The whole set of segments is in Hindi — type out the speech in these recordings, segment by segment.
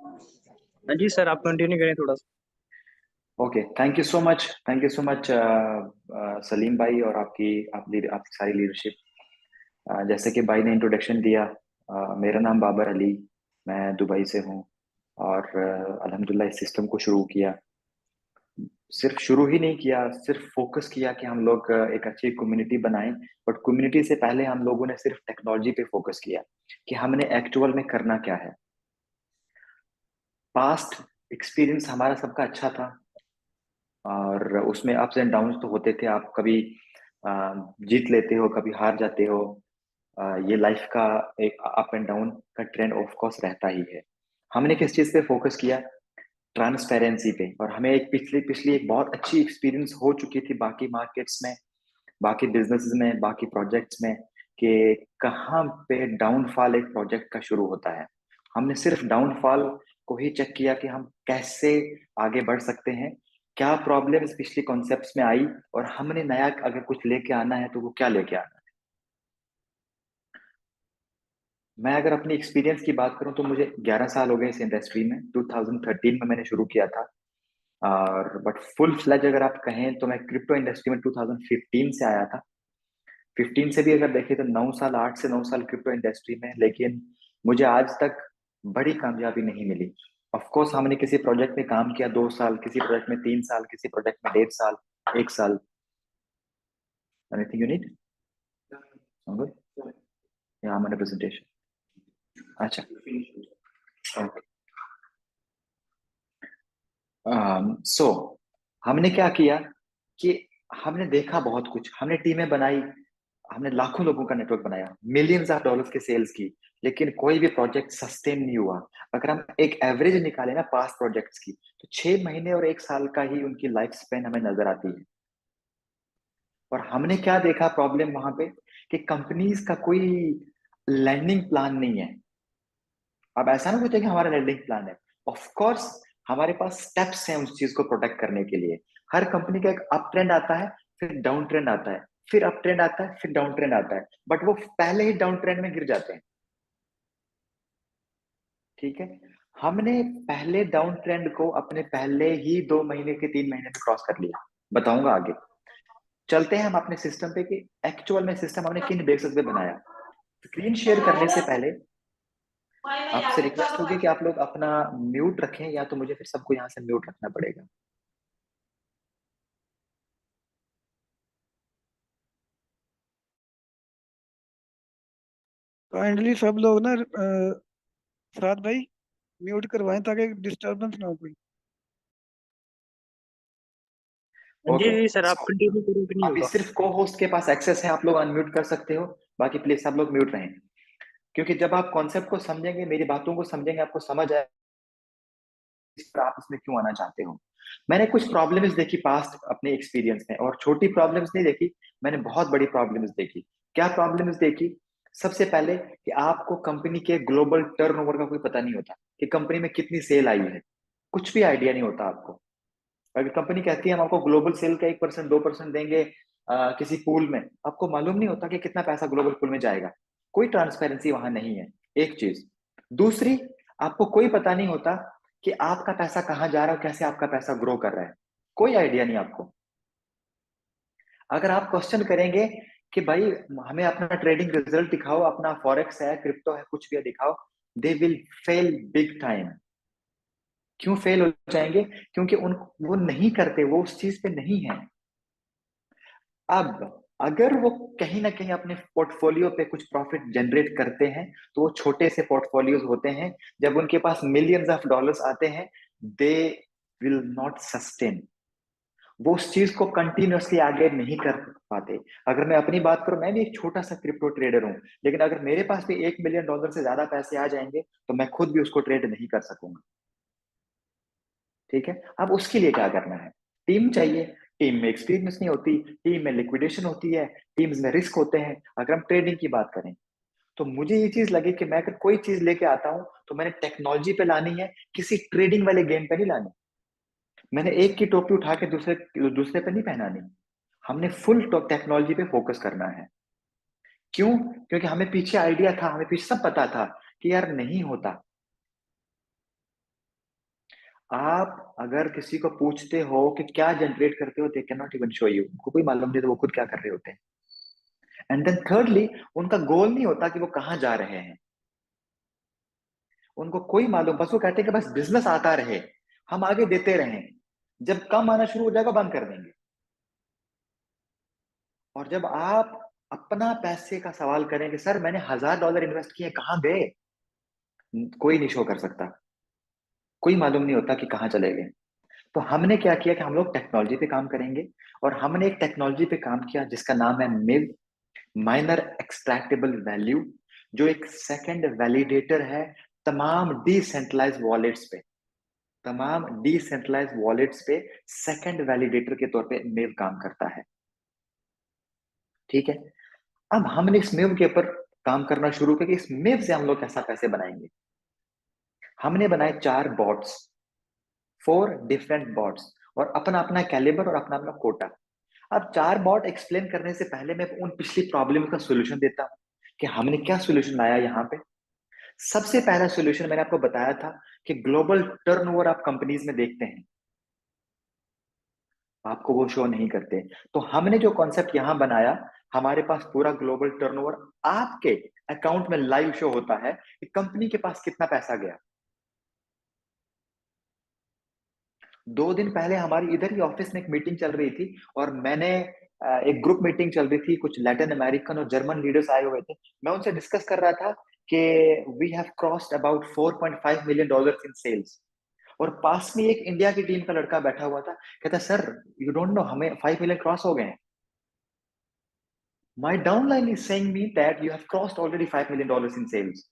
हाँ जी सर, आप कंटिन्यू करें थोड़ा सा। Okay, thank you so much Salim भाई और आपकी सारी लीडरशिप। जैसे कि भाई ने इंट्रोडक्शन दिया, मेरा नाम बाबर अली, मैं दुबई से हूँ। और अल्हम्दुलिल्लाह इस सिस्टम को शुरू किया। सिर्फ शुरू ही नहीं किया, सिर्फ फोकस किया कि हम लोग एक अच्छी कम्युनिटी बनाएं। बट कम्युनिटी से पहले हम लोगों ने सिर्फ टेक्नोलॉजी पे फोकस किया कि हमने एक्चुअल में करना क्या है। पास्ट एक्सपीरियंस हमारा सबका अच्छा था, और उसमें अप्स एंड डाउन्स तो होते थे। आप कभी अ, जीत लेते हो, कभी हार जाते हो। ये लाइफ का एक अप एंड डाउन का ट्रेंड ऑफ कोर्स रहता ही है। हमने किस चीज़ पे फोकस किया? ट्रांसपेरेंसी पे। और हमें एक पिछली पिछली एक बहुत अच्छी एक्सपीरियंस हो चुकी थी बाकी मार्केट्स में, बाकी बिजनेसेस में, बाकी प्रोजेक्ट्स में, कि कहाँ पे डाउनफॉल एक प्रोजेक्ट का शुरू होता है। हमने सिर्फ डाउनफॉल को ही चेक किया कि हम कैसे आगे बढ़ सकते हैं, क्या प्रॉब्लम्स पिछली कॉन्सेप्ट्स में आई, और हमने नया अगर कुछ लेके आना है तो वो क्या लेके आना है। मैं अगर अपनी एक्सपीरियंस की बात करूं तो मुझे 11 साल हो गए इस इंडस्ट्री में। 2013 में मैंने शुरू किया था। और बट फुल फ्लैज अगर आप कहें तो मैं क्रिप्टो इंडस्ट्री में 2015 से आया था। 15 से भी अगर देखें तो 9 साल, 8 से 9 साल क्रिप्टो इंडस्ट्री में। लेकिन मुझे आज तक बड़ी कामयाबी नहीं मिली। ऑफ कोर्स हमने किसी प्रोजेक्ट में काम किया 2 साल, किसी प्रोजेक्ट में 3 साल, किसी प्रोजेक्ट में 1.5 साल, 1 साल। Anything you need? या मैंने प्रेजेंटेशन। अच्छा, ओके। सो हमने क्या किया कि हमने देखा बहुत कुछ, हमने टीमें बनाई, हमने लाखों लोगों का नेटवर्क बनाया, मिलियंस ऑफ डॉलर्स की सेल्स की। लेकिन कोई भी प्रोजेक्ट सस्टेन नहीं हुआ। अगर हम एक एवरेज निकालें ना पास्ट प्रोजेक्ट्स की, तो 6 महीने और 1 साल का ही उनकी लाइफ स्पेन हमें नजर आती है। और हमने क्या देखा प्रॉब्लम वहां पे, कि कंपनीज का कोई लैंडिंग प्लान नहीं है। अब ऐसा ना सोचे कि हमारा लैंडिंग प्लान है। ऑफ कोर्स हमारे पास स्टेप्स हैं उस चीज को प्रोटेक्ट करने के लिए। हर कंपनी का एक अप ट्रेंड आता है, फिर डाउन ट्रेंड आता है, फिर अप ट्रेंड आता है, फिर डाउन ट्रेंड आता है। बट वो पहले ही डाउन ट्रेंड में गिर जाते हैं। ठीक है। हमने पहले डाउन ट्रेंड को अपने पहले ही 2 महीने के 3 महीने में क्रॉस कर लिया। बताऊंगा आगे। चलते हैं हम अपने सिस्टम पे कि एक्चुअल में सिस्टम हमने किन बेसिस पे बनाया। स्क्रीन शेयर करने से पहले आपसे रिक्वेस्ट होगी कि आप लोग अपना म्यूट रखें, या तो मुझे फिर सबको यहाँ से म्यूट रखना पड़ेगा। काइंडली सब लोग ना साथ भाई म्यूट करवाएं ताकि डिस्टरबेंस ना हो कोई। हाँ जी ओके, जी सर, आप सो कंटिन्यू करोगे नहीं अभी होगा। सिर्फ को होस्ट के पास एक्सेस है, आप लोग अनम्यूट कर सकते हो। बाकी प्लीज सब लोग म्यूट रहें। क्योंकि जब आप कॉन्सेप्ट को समझेंगे, मेरी बातों को समझेंगे, आपको समझ आए इस पर आप इसमें क्यों आना चाहते हो। मैंने कुछ प्रॉब्लम्स देखी पास्ट अपने एक्सपीरियंस में, और छोटी प्रॉब्लम्स नहीं देखी, मैंने बहुत बड़ी प्रॉब्लम्स देखी। क्या प्रॉब्लम्स देखी? सबसे पहले कि आपको कंपनी के ग्लोबल टर्नओवर का कोई पता नहीं होता, कि कंपनी में कितनी सेल आई है। कुछ भी आइडिया नहीं होता आपको। अगर कंपनी कहती है हम आपको ग्लोबल सेल का 1%, 2% देंगे किसी पूल में, आपको मालूम नहीं होता कि कितना पैसा ग्लोबल पूल में जाएगा। कोई ट्रांसपेरेंसी वहां नहीं है। एक चीज। दूसरी, आपको कोई पता नहीं होता कि आपका पैसा कहाँ जा रहा है, कैसे आपका पैसा ग्रो कर रहा है। कोई आइडिया नहीं आपको। अगर आप क्वेश्चन करेंगे कि भाई हमें अपना ट्रेडिंग रिजल्ट दिखाओ, अपना फॉरेक्स है, क्रिप्टो है, कुछ भी है दिखाओ, they will fail big time. क्यों फेल हो जाएंगे? क्योंकि उन वो नहीं करते, वो उस चीज पे नहीं है। अब अगर वो कहीं ना कहीं अपने पोर्टफोलियो पे कुछ प्रॉफिट जनरेट करते हैं, तो वो छोटे से पोर्टफोलियोज होते हैं। जब उनके पास मिलियंस ऑफ डॉलर्स आते हैं, दे विल नॉट सस्टेन। वो उस चीज को कंटिन्यूअसली आगे नहीं कर पाते। अगर मैं अपनी बात करूं, मैं भी एक छोटा सा क्रिप्टो ट्रेडर हूं। लेकिन अगर मेरे पास भी 1 मिलियन डॉलर से ज्यादा पैसे आ जाएंगे, तो मैं खुद भी उसको ट्रेड नहीं कर सकूंगा। ठीक है। अब उसके लिए क्या करना है? टीम चाहिए। टीम में एक्सपीरियंस नहीं होती, टीम में लिक्विडेशन होती है, टीम्स में रिस्क होते हैं। अगर हम ट्रेडिंग की बात करें, तो मुझे ये चीज लगी कि मैं अगर कोई चीज लेके आता हूं, तो मैंने टेक्नोलॉजी पे लानी है, किसी ट्रेडिंग वाले गेम पे नहीं लानी। मैंने एक की टोपी उठा के दूसरे दूसरे पे नहीं पहनानी। हमने फुल टेक्नोलॉजी पे फोकस करना है। क्यों? क्योंकि हमें पीछे आइडिया था, हमें पीछे सब पता था कि यार नहीं होता। आप अगर किसी को पूछते हो कि क्या जनरेट करते हो, they can not even show you, उनको कोई मालूम नहीं तो वो खुद क्या कर रहे होते हैं। एंड देन थर्डली, उनका गोल नहीं होता कि वो कहाँ जा रहे हैं, उनको कोई मालूम, बस वो कहते हैं कि बस बिजनेस आता रहे, हम आगे देते रहें, जब कम आना शुरू हो जाएगा बंद कर देंगे। और जब आप अपना पैसे का सवाल करेंगे, सर मैंने $1000 इन्वेस्ट किए कहाँ गए, कोई नहीं शो कर सकता, कोई मालूम नहीं होता कि कहाँ चले गए। तो हमने क्या किया कि हम लोग टेक्नोलॉजी पे काम करेंगे, और हमने एक टेक्नोलॉजी पे काम किया जिसका नाम है मिव, माइनर एक्सट्रैक्टेबल वैल्यू, जो एक सेकंड वैलिडेटर है तमाम डिसेंट्रलाइज वॉलेट्स पे, तमाम डिसेंट्रलाइज वॉलेट्स पे सेकंड वैलिडेटर के तौर पे मिव काम करता है। ठीक है, अब हमने इस मिव के ऊपर काम करना शुरू किया कि इस मिव से हम लोग कैसा पैसे बनाएंगे। हमने बनाए 4 बॉट्स, 4 डिफरेंट बॉट्स, और अपना अपना कैलिबर और अपना अपना कोटा। अब 4 बॉट एक्सप्लेन करने से पहले मैं उन पिछली प्रॉब्लम का सोल्यूशन देता हूं कि हमने क्या सोल्यूशन लाया यहाँ पे। सबसे पहला सोल्यूशन मैंने आपको बताया था कि ग्लोबल टर्नओवर आप कंपनीज में देखते हैं, आपको वो शो नहीं करते। तो हमने जो कॉन्सेप्ट यहां बनाया, हमारे पास पूरा ग्लोबल टर्नओवर आपके अकाउंट में लाइव शो होता है कि कंपनी के पास कितना पैसा गया। 2 दिन पहले हमारी इधर ही ऑफिस में एक मीटिंग चल रही थी, और मैंने एक ग्रुप मीटिंग चल रही थी, कुछ लैटिन अमेरिकन और जर्मन लीडर्स आए हुए थे। मैं उनसे डिस्कस कर रहा था कि we have crossed about $4.5 million in sales, और पास में एक इंडिया की टीम का लड़का बैठा हुआ था, कहता सर यू डोंट नो हमें 5 मिलियन क्रॉस हो गए हैं। My downline is saying me that you have crossed already $5 million in sales,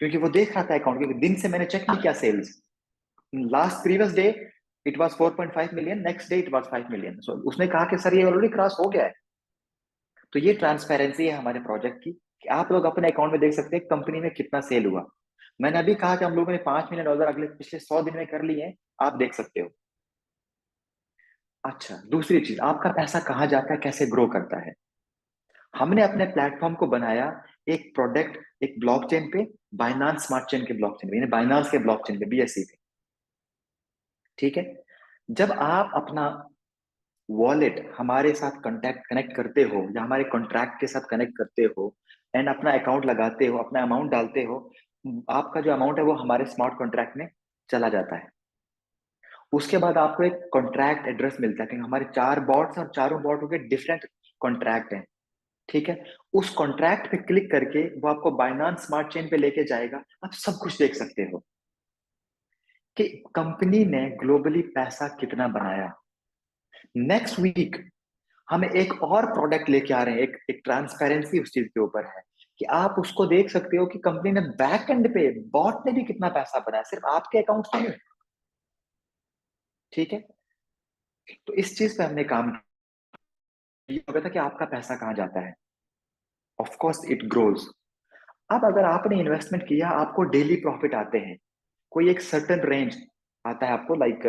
क्योंकि वो देख रहा था अकाउंट, क्योंकि दिन से मैंने चेक नहीं किया sales. Last previous day it was 4.5 million, next day it was 5 million. सो उसने कहा कि सर ये ऑलरेडी क्रॉस हो गया है। तो ये ट्रांसपेरेंसी है हमारे प्रोजेक्ट की कि आप लोग अपने अकाउंट में देख सकते हैं कंपनी में कितना सेल हुआ। मैंने अभी कहा कि हम लोगों ने $5 मिलियन अगले पिछले 100 दिन में कर लिए हैं, आप देख सकते हो। अच्छा, दूसरी चीज, आपका पैसा कहाँ जाता है, कैसे ग्रो करता है। हमने अपने प्लेटफॉर्म को बनाया एक प्रोडक्ट, एक ब्लॉकचेन पे, बाइनांस स्मार्ट चेन के ब्लॉकचेन पे, यानी बाइनांस के ब्लॉकचेन पे, बीएससी पे। ठीक है, जब आप अपना वॉलेट हमारे साथ कॉन्टैक्ट कनेक्ट करते हो या हमारे कॉन्ट्रैक्ट के साथ कनेक्ट करते हो, एंड अपना अकाउंट लगाते हो, अपना अमाउंट डालते हो, आपका जो अमाउंट है वो हमारे स्मार्ट कॉन्ट्रैक्ट में चला जाता है। उसके बाद आपको एक कॉन्ट्रैक्ट एड्रेस मिलता है, क्योंकि हमारे 4 बॉट्स और चारों बॉट के डिफरेंट कॉन्ट्रैक्ट हैं। ठीक है, उस कॉन्ट्रैक्ट पे क्लिक करके वो आपको बाइनांस स्मार्ट चेन पे लेके जाएगा, आप सब कुछ देख सकते हो कि कंपनी ने ग्लोबली पैसा कितना बनाया। नेक्स्ट वीक हम एक और प्रोडक्ट लेके आ रहे हैं, एक ट्रांसपेरेंसी उस चीज के ऊपर है कि आप उसको देख सकते हो कि कंपनी ने बैक एंड पे, बॉट ने भी कितना पैसा बनाया, सिर्फ आपके अकाउंट से नहीं। ठीक है, तो इस चीज पे हमने काम किया। हो गया था कि आपका पैसा कहाँ जाता है, ऑफ कोर्स इट ग्रोज। अब अगर आपने इन्वेस्टमेंट किया, आपको डेली प्रॉफिट आते हैं, कोई एक सर्टन रेंज आता है आपको, लाइक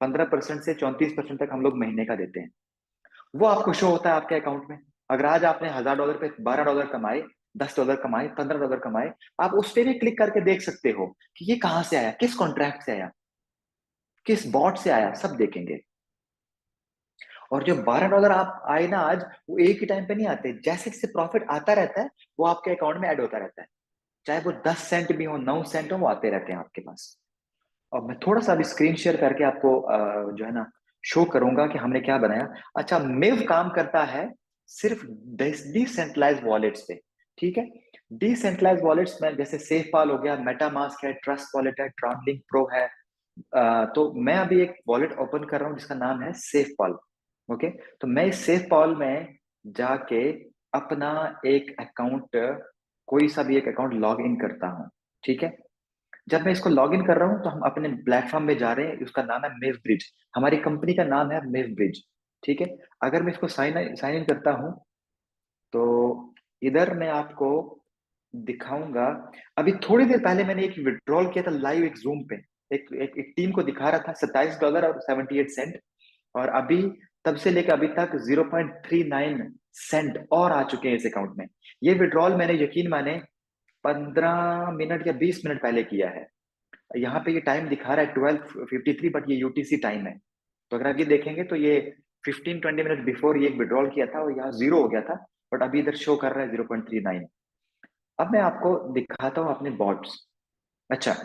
15% से 34% तक हम लोग महीने का देते हैं, वो आपको शो होता है आपके अकाउंट में। अगर आज आपने $1000 पे $12 कमाए, $10 कमाए, $15 कमाए, आप उस पर भी क्लिक करके देख सकते हो कि ये कहाँ से आया, किस कॉन्ट्रैक्ट से आया, किस बॉट से आया, सब देखेंगे। और जो $12 आप आए ना आज, वो एक ही टाइम पे नहीं आते, जैसे जैसे प्रॉफिट आता रहता है वो आपके अकाउंट में ऐड होता रहता है, चाहे वो 10 सेंट भी हो, 9 सेंट हो, वो आते रहते हैं आपके पास। और मैं थोड़ा सा अभी स्क्रीन शेयर करके आपको जो है ना शो करूंगा कि हमने क्या बनाया। अच्छा, मिव काम करता है सिर्फ डिसेंट्रलाइज वॉलेट्स पे। ठीक है, डिसेंट्रलाइज वॉलेट्स में जैसे सेफपाल हो गया, मेटामास्क है, ट्रस्ट वॉलेट है, ट्रांसलिंक प्रो है। तो मैं अभी एक वॉलेट ओपन कर रहा हूँ जिसका नाम है सेफपाल। ओके, तो मैं इस सेफपाल में जाके अपना एक अकाउंट, कोई सा भी एक अकाउंट लॉग इन करता हूँ। ठीक है, जब मैं इसको लॉग इन कर रहा हूं तो हम अपने प्लेटफॉर्म में जा रहे हैं, उसका नाम है मेव ब्रिज, हमारी कंपनी का नाम है मेव ब्रिज। ठीक है, अगर मैं इसको साइन इन करता हूं तो इधर मैं आपको दिखाऊंगा। अभी थोड़ी देर पहले मैंने एक विड्रॉल किया था लाइव, एक जूम पे, एक टीम को दिखा रहा था $27 और 78 सेंट, और अभी तब से लेकर अभी तक 0.39 सेंट और आ चुके हैं इस अकाउंट में। ये विड्रॉल मैंने यकीन माने 15 मिनट या 20 मिनट पहले किया है। यहाँ पे ये टाइम दिखा रहा है 12:53, बट ये यूटीसी टाइम है। तो अगर आप ये देखेंगे तो ये 15-20 मिनट बिफोर ये विड्रॉल किया था और यहाँ 0 हो गया था, बट अभी इधर शो कर रहा है 0.39। अब मैं आपको दिखाता हूँ अपने बॉट्स। अच्छा,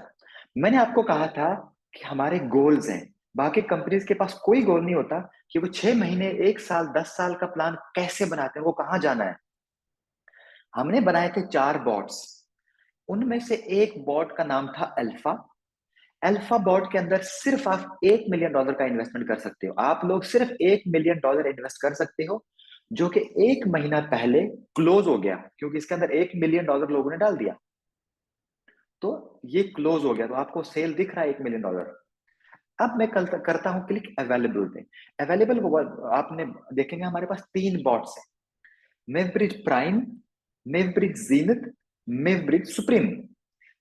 मैंने आपको कहा था कि हमारे गोल्स हैं। बाकी कंपनीज के पास कोई गोल नहीं होता कि वो 6 महीने, 1 साल, 10 साल का प्लान कैसे बनाते हैं, वो कहाँ जाना है। हमने बनाए थे 4 बॉट्स। उनमें से एक बॉट का नाम था अल्फा। अल्फा बॉट के अंदर सिर्फ आप $1 मिलियन का इन्वेस्टमेंट कर सकते हो। आप लोग सिर्फ $1 मिलियन इन्वेस्ट कर सकते हो, जो कि 1 महीना पहले क्लोज हो गया, क्योंकि इसके अंदर $1 मिलियन लोगों ने डाल दिया। तो ये क्लोज हो गया, तो आपको सेल दिख रहा है $1 मिलियन। अब मैं कल करता हूं क्लिक अवेलेबल पे। अवेलेबल आपने देखेंगे हमारे पास 3 बॉट्स हैं, मेवब्रिज प्राइम, मेवब्रिज जीनत, मेवब्रिज सुप्रीम।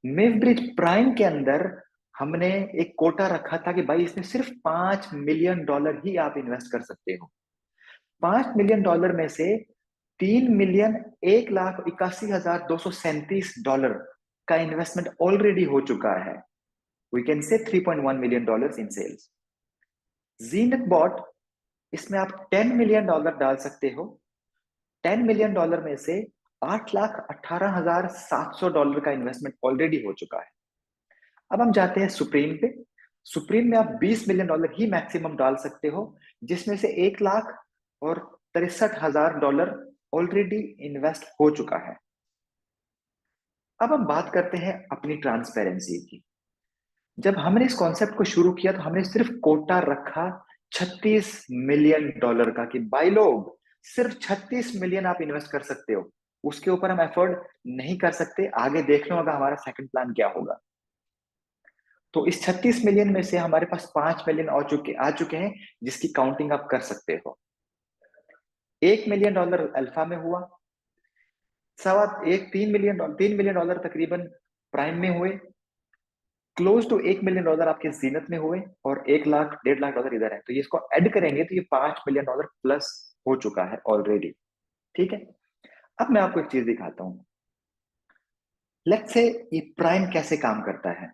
मेवब्रिज प्राइम के अंदर हमने एक कोटा रखा था कि भाई इसमें सिर्फ $5 मिलियन ही आप इन्वेस्ट कर सकते हो। $5 मिलियन में से $3,01,81,237 का इन्वेस्टमेंट ऑलरेडी हो चुका है। We can say $3.1 million in sales. Zeenat bot, इसमें आप $10 मिलियन डाल सकते हो। $10 मिलियन में से $8,18,700 का इन्वेस्टमेंट ऑलरेडी हो चुका है। अब हम जाते हैं सुप्रीम पे। सुप्रीम में आप $20 मिलियन ही मैक्सिमम डाल सकते हो, जिसमें से $1,63,000 ऑलरेडी इन्वेस्ट हो चुका है। अब हम बात करते हैं अपनी ट्रांसपेरेंसी की। जब हमने इस कॉन्सेप्ट को शुरू किया तो हमने सिर्फ कोटा रखा $36 मिलियन का, कि भाई लोग सिर्फ 36 मिलियन आप इन्वेस्ट कर सकते हो, उसके ऊपर हम एफर्ट नहीं कर सकते। आगे देखना होगा हमारा सेकंड प्लान क्या होगा। तो इस 36 मिलियन में से हमारे पास $5 मिलियन आ चुके हैं, जिसकी काउंटिंग आप कर सकते हो। $1 मिलियन अल्फा में हुआ, $3 मिलियन तकरीबन प्राइम में हुए, क्लोज टू $1 मिलियन आपके जीनत में हुए, और 1 लाख $1.5 इधर है। तो ये इसको ऐड करेंगे तो ये $5 मिलियन प्लस हो चुका है ऑलरेडी। ठीक है, अब मैं आपको एक चीज दिखाता हूं। लेट्स से ये प्राइम कैसे काम करता है।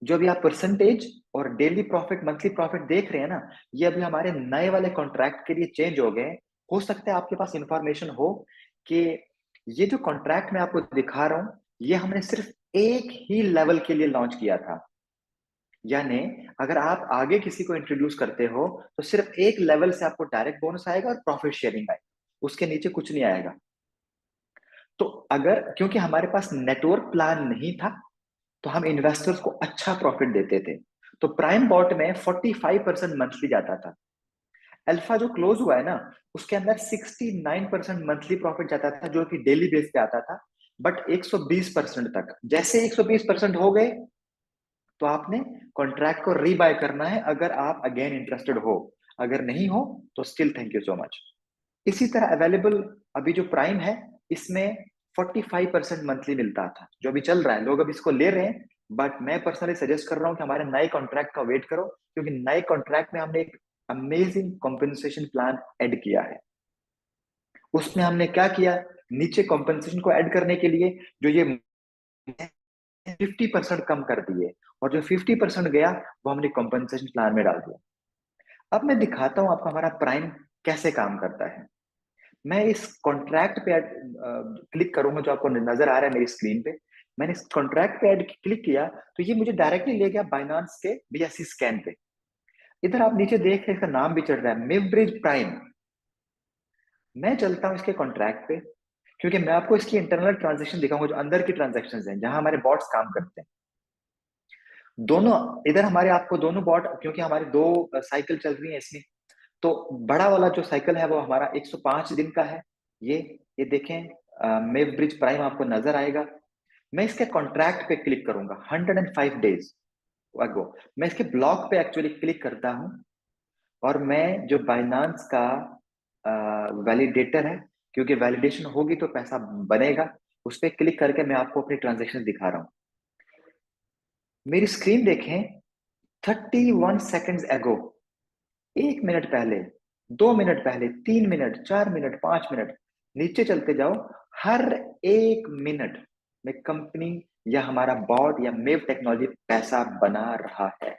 जो अभी आप परसेंटेज और डेली प्रॉफिट, मंथली प्रॉफिट देख रहे हैं ना, ये अभी हमारे नए वाले कॉन्ट्रैक्ट के लिए चेंज हो गए। हो सकता है आपके पास इंफॉर्मेशन हो कि ये जो कॉन्ट्रैक्ट मैं आपको दिखा रहा हूं, ये हमने सिर्फ एक ही लेवल के लिए लॉन्च किया था। यानी अगर आप आगे किसी को इंट्रोड्यूस करते हो तो सिर्फ एक लेवल से आपको डायरेक्ट बोनस आएगा और प्रॉफिट शेयरिंग आएगा, उसके नीचे कुछ नहीं आएगा। तो अगर, क्योंकि हमारे पास नेटवर्क प्लान नहीं था, तो हम इन्वेस्टर्स को अच्छा प्रॉफिट देते थे। तो प्राइम बॉट में 45% मंथली जाता था। अल्फा जो क्लोज हुआ है ना, उसके अंदर 69% मंथली प्रॉफिट जाता था, जो कि डेली बेस पे आता था। बट 120% तक, जैसे 120% हो गए तो आपने कॉन्ट्रैक्ट को रीबाय करना है, अगर आप अगेन इंटरेस्टेड हो। अगर नहीं हो तो still thank you so much. इसी तरह अवेलेबल अभी जो प्राइम है, इसमें 45% मंथली मिलता था, जो अभी चल रहा है। लोग अभी इसको ले रहे हैं, बट मैं पर्सनली सजेस्ट कर रहा हूं कि हमारे नए कॉन्ट्रैक्ट का वेट करो, क्योंकि नए कॉन्ट्रैक्ट में हमने एक अमेजिंग कॉम्पेंसेशन प्लान ऐड किया है। उसमें हमने क्या किया, नीचे कॉम्पेंसेशन को ऐड करने के लिए जो ये 50% कम कर दिए, और जो 50% गया वो हमने कॉम्पेंसेशन प्लान में डाल दिया। अब मैं दिखाता हूं आपको हमारा प्राइम कैसे काम करता है। मैं इस कॉन्ट्रैक्ट पे क्लिक करूंगा, जो आपको नजर आ रहा है मेरी स्क्रीन पे। मैंने इस कॉन्ट्रैक्ट पे क्लिक किया तो ये मुझे डायरेक्टली ले गया बाइनांस के BSC स्कैन पे। इधर आप नीचे देख रहे हैं, इसका नाम भी चढ़ रहा है, मेवब्रिज प्राइम। मैं चलता हूं इसके कॉन्ट्रैक्ट पे, क्योंकि मैं आपको इसकी इंटरनल ट्रांजेक्शन दिखाऊंगा, जो अंदर की ट्रांजेक्शन हैं, जहां हमारे बॉट्स काम करते हैं। दोनों इधर हमारे आपको दोनों बॉट, क्योंकि हमारी 2 साइकिल चल रही है इसमें, तो बड़ा वाला जो साइकिल है वो हमारा 105 दिन का है। ये देखें, मेव ब्रिज प्राइम आपको नजर आएगा। मैं इसके कॉन्ट्रैक्ट पे क्लिक करूंगा, 105 डेज अगो। मैं इसके ब्लॉक पे एक्चुअली क्लिक करता हूं, और मैं जो बाइनांस का वैलिडेटर है, क्योंकि वैलिडेशन होगी तो पैसा बनेगा, उस पर क्लिक करके मैं आपको अपनी ट्रांजेक्शन दिखा रहा हूं। मेरी स्क्रीन देखें, 31 सेकेंड्स एगो, 1 मिनट पहले, 2 मिनट पहले, 3 मिनट, 4 मिनट, 5 मिनट, नीचे चलते जाओ, हर 1 मिनट में कंपनी या हमारा बॉट या मेव टेक्नोलॉजी पैसा बना रहा है।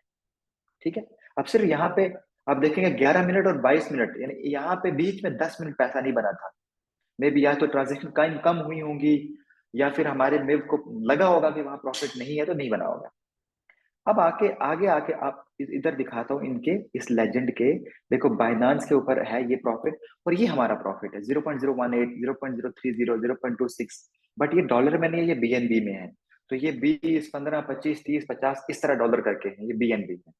ठीक है, अब सिर्फ यहाँ पे आप देखेंगे 11 मिनट और 22 मिनट, यानी यहाँ पे बीच में 10 मिनट पैसा नहीं बना था। मे बी या तो ट्रांजेक्शन कम हुई होंगी, या फिर हमारे मेव को लगा होगा कि वहां प्रॉफिट नहीं है तो नहीं बना होगा। अब आगे आके आप इधर दिखाता हूँ इनके इस लेजेंड के। देखो बाइनांस के ऊपर है ये प्रॉफिट, और ये हमारा प्रॉफिट है 0.018, 0.030, 0.26। बट ये डॉलर में नहीं है, ये बीएनबी में है। तो ये 20, 15, 25, 30, 50 इस तरह डॉलर करके है, ये बीएनबी में।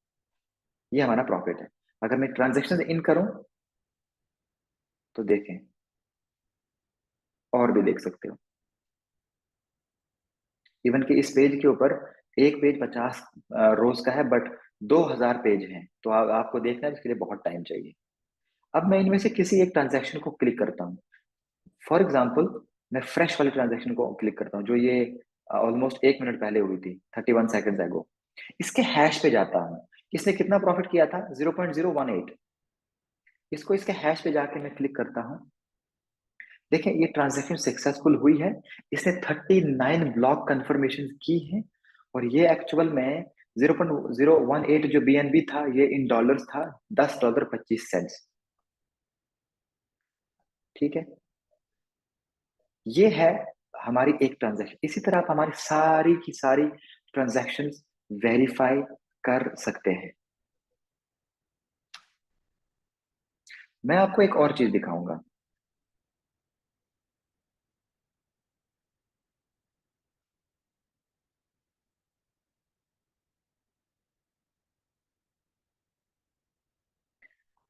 ये हमारा प्रॉफिट है। अगर मैं ट्रांजेक्शन इन करूं तो देखें, और भी देख सकते हो। इवन कि इस पेज के ऊपर एक पेज 50 रोज का है, बट 2000 पेज हैं, तो आपको देखना है, इसके लिए बहुत टाइम चाहिए। अब मैं इनमें से किसी एक ट्रांजैक्शन को क्लिक करता हूँ। फॉर एग्जाम्पल मैं फ्रेश वाली ट्रांजैक्शन को क्लिक करता हूँ, जो ये ऑलमोस्ट 1 मिनट पहले हुई थी, 31 सेकेंड एगो। इसके हैश पे जाता हूँ, इसने कितना प्रॉफिट किया था, 0.018। इसको इसके हैश पे जाके मैं क्लिक करता हूँ। देखें ये ट्रांजैक्शन सक्सेसफुल हुई है, इसने 39 ब्लॉक कंफर्मेशन की है, और ये एक्चुअल में 0.018 जो बीएनबी था, ये इन डॉलर्स था $10.25। ठीक है, ये है हमारी एक ट्रांजैक्शन। इसी तरह आप हमारी सारी की सारी ट्रांजैक्शन वेरीफाई कर सकते हैं। मैं आपको एक और चीज दिखाऊंगा।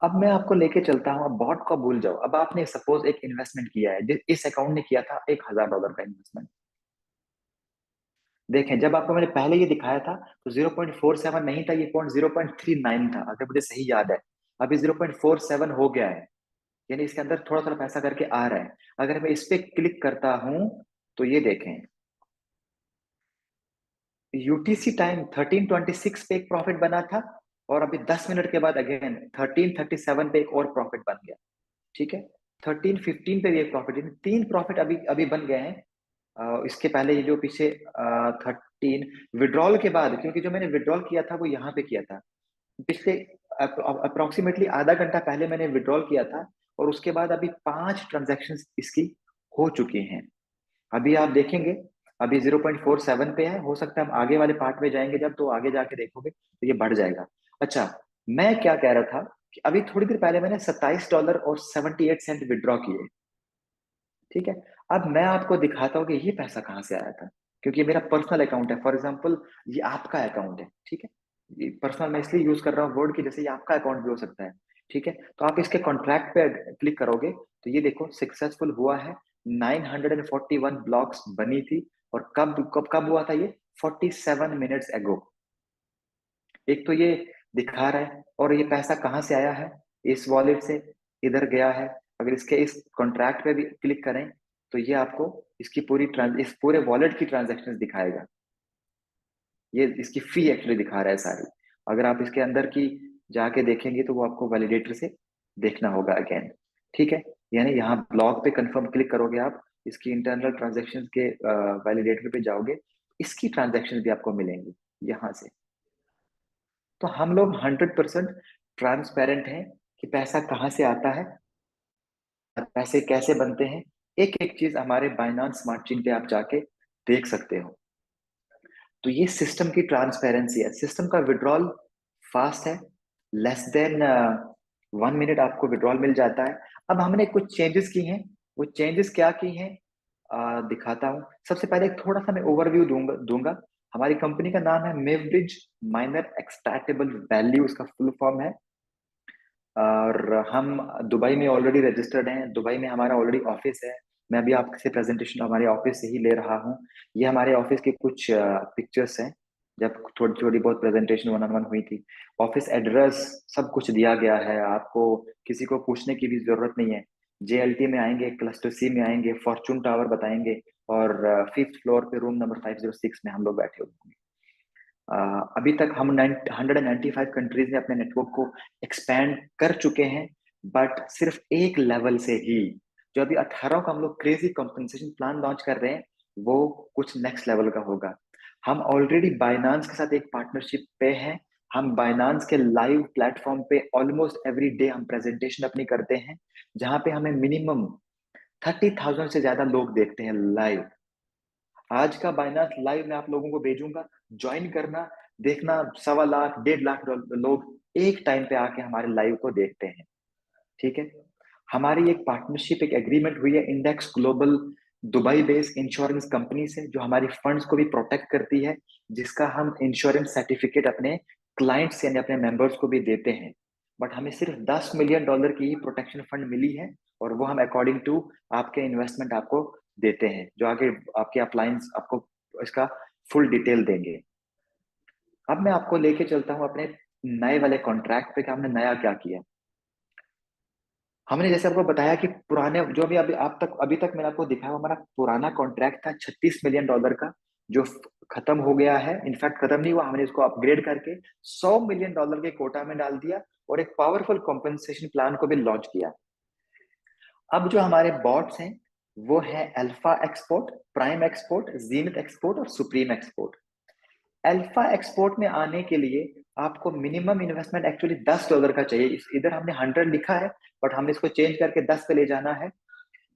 अब मैं आपको लेके चलता हूँ, अब बॉट को भूल जाओ। अब आपने सपोज एक इन्वेस्टमेंट किया है, इस अकाउंट ने किया था $1000 का इन्वेस्टमेंट। देखें जब आपको मैंने पहले ये दिखाया था तो 0.47 नहीं था, ये पॉइंट 0.39 था, अगर मुझे सही याद है। अभी 0.47 हो गया है, यानी इसके अंदर थोड़ा थोड़ा पैसा करके आ रहा है। अगर मैं इस पे क्लिक करता हूं तो ये देखें, यूटीसी टाइम 1326 पे एक प्रॉफिट बना था, और अभी 10 मिनट के बाद अगेन 1337 पे एक और प्रॉफिट बन गया। ठीक है, 1315 पे भी एक प्रॉफिट, तीन प्रॉफिट अभी अभी बन गए हैं। इसके पहले ये जो पीछे 13 विड्रॉल के बाद, क्योंकि जो मैंने विड्रॉल किया था वो यहाँ पे किया था, पिछले अप्रोक्सीमेटली आधा घंटा पहले मैंने विड्रॉल किया था, और उसके बाद अभी 5 ट्रांजेक्शन इसकी हो चुकी हैं। अभी आप देखेंगे अभी 0.47 पे है, हो सकता है हम आगे वाले पार्ट में जाएंगे जब, तो आगे जाके देखोगे तो ये बढ़ जाएगा। अच्छा, मैं क्या कह रहा था कि अभी थोड़ी देर पहले मैंने $27.78 विड्रॉ किए। ठीक है, अब मैं आपको दिखाता हूँ कि ये पैसा कहाँ से आया था, क्योंकि ये मेरा पर्सनल अकाउंट है। फॉर एग्जाम्पल ये आपका अकाउंट है। ठीक है, ये पर्सनल मैं इसलिए यूज कर रहा हूँ वर्ड की, जैसे ये आपका अकाउंट भी हो सकता है। ठीक है, तो आप इसके कॉन्ट्रैक्ट पे क्लिक करोगे तो ये देखो सक्सेसफुल हुआ है। 941 ब्लॉक्स बनी थी, और कब कब कब हुआ था ये, 47 मिनट्स एगो। एक तो ये दिखा रहा है, और ये पैसा कहाँ से आया है, इस वॉलेट से इधर गया है। अगर इसके इस कॉन्ट्रैक्ट पे भी क्लिक करें तो ये आपको इसकी इस पूरे वॉलेट की ट्रांजेक्शन दिखाएगा। ये इसकी फी एक्चुअली दिखा रहा है सारी। अगर आप इसके अंदर की जाके देखेंगे तो वो आपको वैलिडेटर से देखना होगा अगेन। ठीक है, यानी यहाँ ब्लॉग पे कंफर्म क्लिक करोगे आप, इसकी इंटरनल ट्रांजेक्शन के वैलिडेटर पे जाओगे, इसकी ट्रांजेक्शन भी आपको मिलेंगी यहाँ से। तो हम लोग 100% ट्रांसपेरेंट हैं कि पैसा कहाँ से आता है, पैसे कैसे बनते हैं। एक एक चीज हमारे बाइनांस स्मार्ट चेन पे आप जाके देख सकते हो। तो ये सिस्टम की ट्रांसपेरेंसी है। सिस्टम का विड्रॉल फास्ट है, लेस देन 1 मिनट आपको विड्रॉल मिल जाता है। अब हमने कुछ चेंजेस की हैं, वो चेंजेस क्या की हैं दिखाता हूँ। सबसे पहले थोड़ा सा मैं ओवरव्यू दूंगा। हमारी कंपनी का नाम है मेवब्रिज माइनर एक्सट्रैक्टेबल वैल्यू, उसका फुल फॉर्म है। और हम दुबई में ऑलरेडी रजिस्टर्ड हैं, दुबई में हमारा ऑलरेडी ऑफिस है। मैं अभी आपसे प्रेजेंटेशन हमारे ऑफिस से ही ले रहा हूँ। ये हमारे ऑफिस के कुछ पिक्चर्स हैं, जब थोड़ी थोड़ी बहुत प्रेजेंटेशन 1-on-1 हुई थी। ऑफिस एड्रेस सब कुछ दिया गया है, आपको किसी को पूछने की भी जरूरत नहीं है। जेएलटी में आएंगे, क्लस्टर सी में आएंगे, फॉर्चून टावर बताएंगे, और 5th फ्लोर पे रूम नंबर 506 में हम लोग बैठे हुए होंगे। अभी तक हम 195 कंट्रीज में अपने नेटवर्क को एक्सपैंड कर चुके हैं, बट सिर्फ एक लेवल से ही। जो अभी 18 का हम लोग क्रेजी कॉम्पनसेशन प्लान लॉन्च कर रहे हैं, वो कुछ नेक्स्ट लेवल का होगा। हम ऑलरेडी बाइनांस के साथ एक पार्टनरशिप पे हैं। हम बाइनांस के लाइव प्लेटफॉर्म पे ऑलमोस्ट एवरी डे हम प्रेजेंटेशन अपनी करते हैं, जहां पे हमें मिनिमम 30,000 से ज्यादा लोग देखते हैं लाइव। आज का बाइनांस लाइव मैं आप लोगों को भेजूंगा, ज्वाइन करना, देखना। 1.25 लाख 1.5 लाख लोग एक टाइम पे आके हमारे लाइव को देखते हैं। ठीक है। हमारी एक पार्टनरशिप, एक एग्रीमेंट हुई है index global Dubai based insurance company से, जो हमारी फंड्स को भी प्रोटेक्ट करती है, जिसका हम इंश्योरेंस सर्टिफिकेट अपने क्लाइंट्स यानी अपने मेंबर्स को भी देते हैं। बट हमें सिर्फ $10 मिलियन की ही प्रोटेक्शन फंड मिली है, और वो हम अकॉर्डिंग टू आपके इन्वेस्टमेंट आपको देते हैं, जो आगे आपके अपलायंस आपको इसका फुल डिटेल देंगे। अब मैं आपको लेके चलता हूं अपने नए वाले कॉन्ट्रैक्ट पे कि हमने नया क्या किया। हमने जैसे आपको बताया कि पुराने जो भी अभी तक मैंने आपको दिखाया, हमारा पुराना कॉन्ट्रैक्ट था $36 मिलियन का, जो खत्म हो गया है। इनफैक्ट खत्म नहीं हुआ, हमने इसको अपग्रेड करके $100 मिलियन के कोटा में डाल दिया, और एक पावरफुल कॉम्पेंसेशन प्लान को भी लॉन्च किया। अब जो हमारे बॉट्स हैं वो है अल्फा एक्सपोर्ट, प्राइम एक्सपोर्ट, जीनत एक्सपोर्ट और सुप्रीम एक्सपोर्ट। अल्फा एक्सपोर्ट में आने के लिए आपको मिनिमम इन्वेस्टमेंट एक्चुअली $10 का चाहिए। इधर हमने 100 लिखा है, बट हमने इसको चेंज करके 10 पे ले जाना है।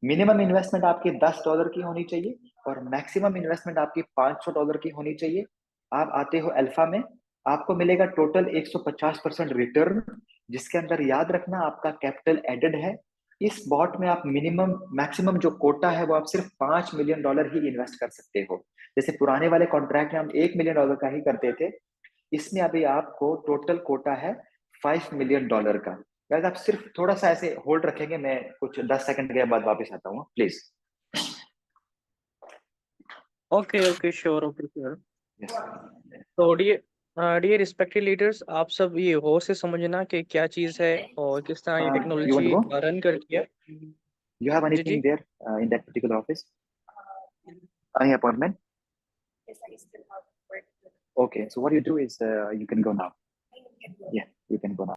मिनिमम इन्वेस्टमेंट आपकी $10 की होनी चाहिए, और मैक्सिमम इन्वेस्टमेंट आपकी $500 की होनी चाहिए। आप आते हो अल्फा में, आपको मिलेगा टोटल 150% रिटर्न, जिसके अंदर याद रखना आपका कैपिटल एडेड है। इस बॉट में आप मिनिमम मैक्सिमम जो कोटा है वो आप सिर्फ $5 मिलियन ही इन्वेस्ट कर सकते हो। जैसे पुराने वाले कॉन्ट्रैक्ट में हम $1 मिलियन का ही करते थे, इसमें अभी आपको टोटल कोटा है $5 मिलियन का। गाइस आप सिर्फ थोड़ा सा ऐसे होल्ड रखेंगे, मैं कुछ 10 सेकंड के बाद वापस आता हूँ please. Okay okay sure okay sure. Yes. तो डियर रिस्पेक्टेड लीडर्स, आप सब ये हो से समझना कि क्या चीज़ है और किस तरह ये you want technology to go, run करती है। यू हैव जी एनीथिंग जी। There in that particular office, any appointment? Okay, so what you do is you can go now. Yeah, you can go now.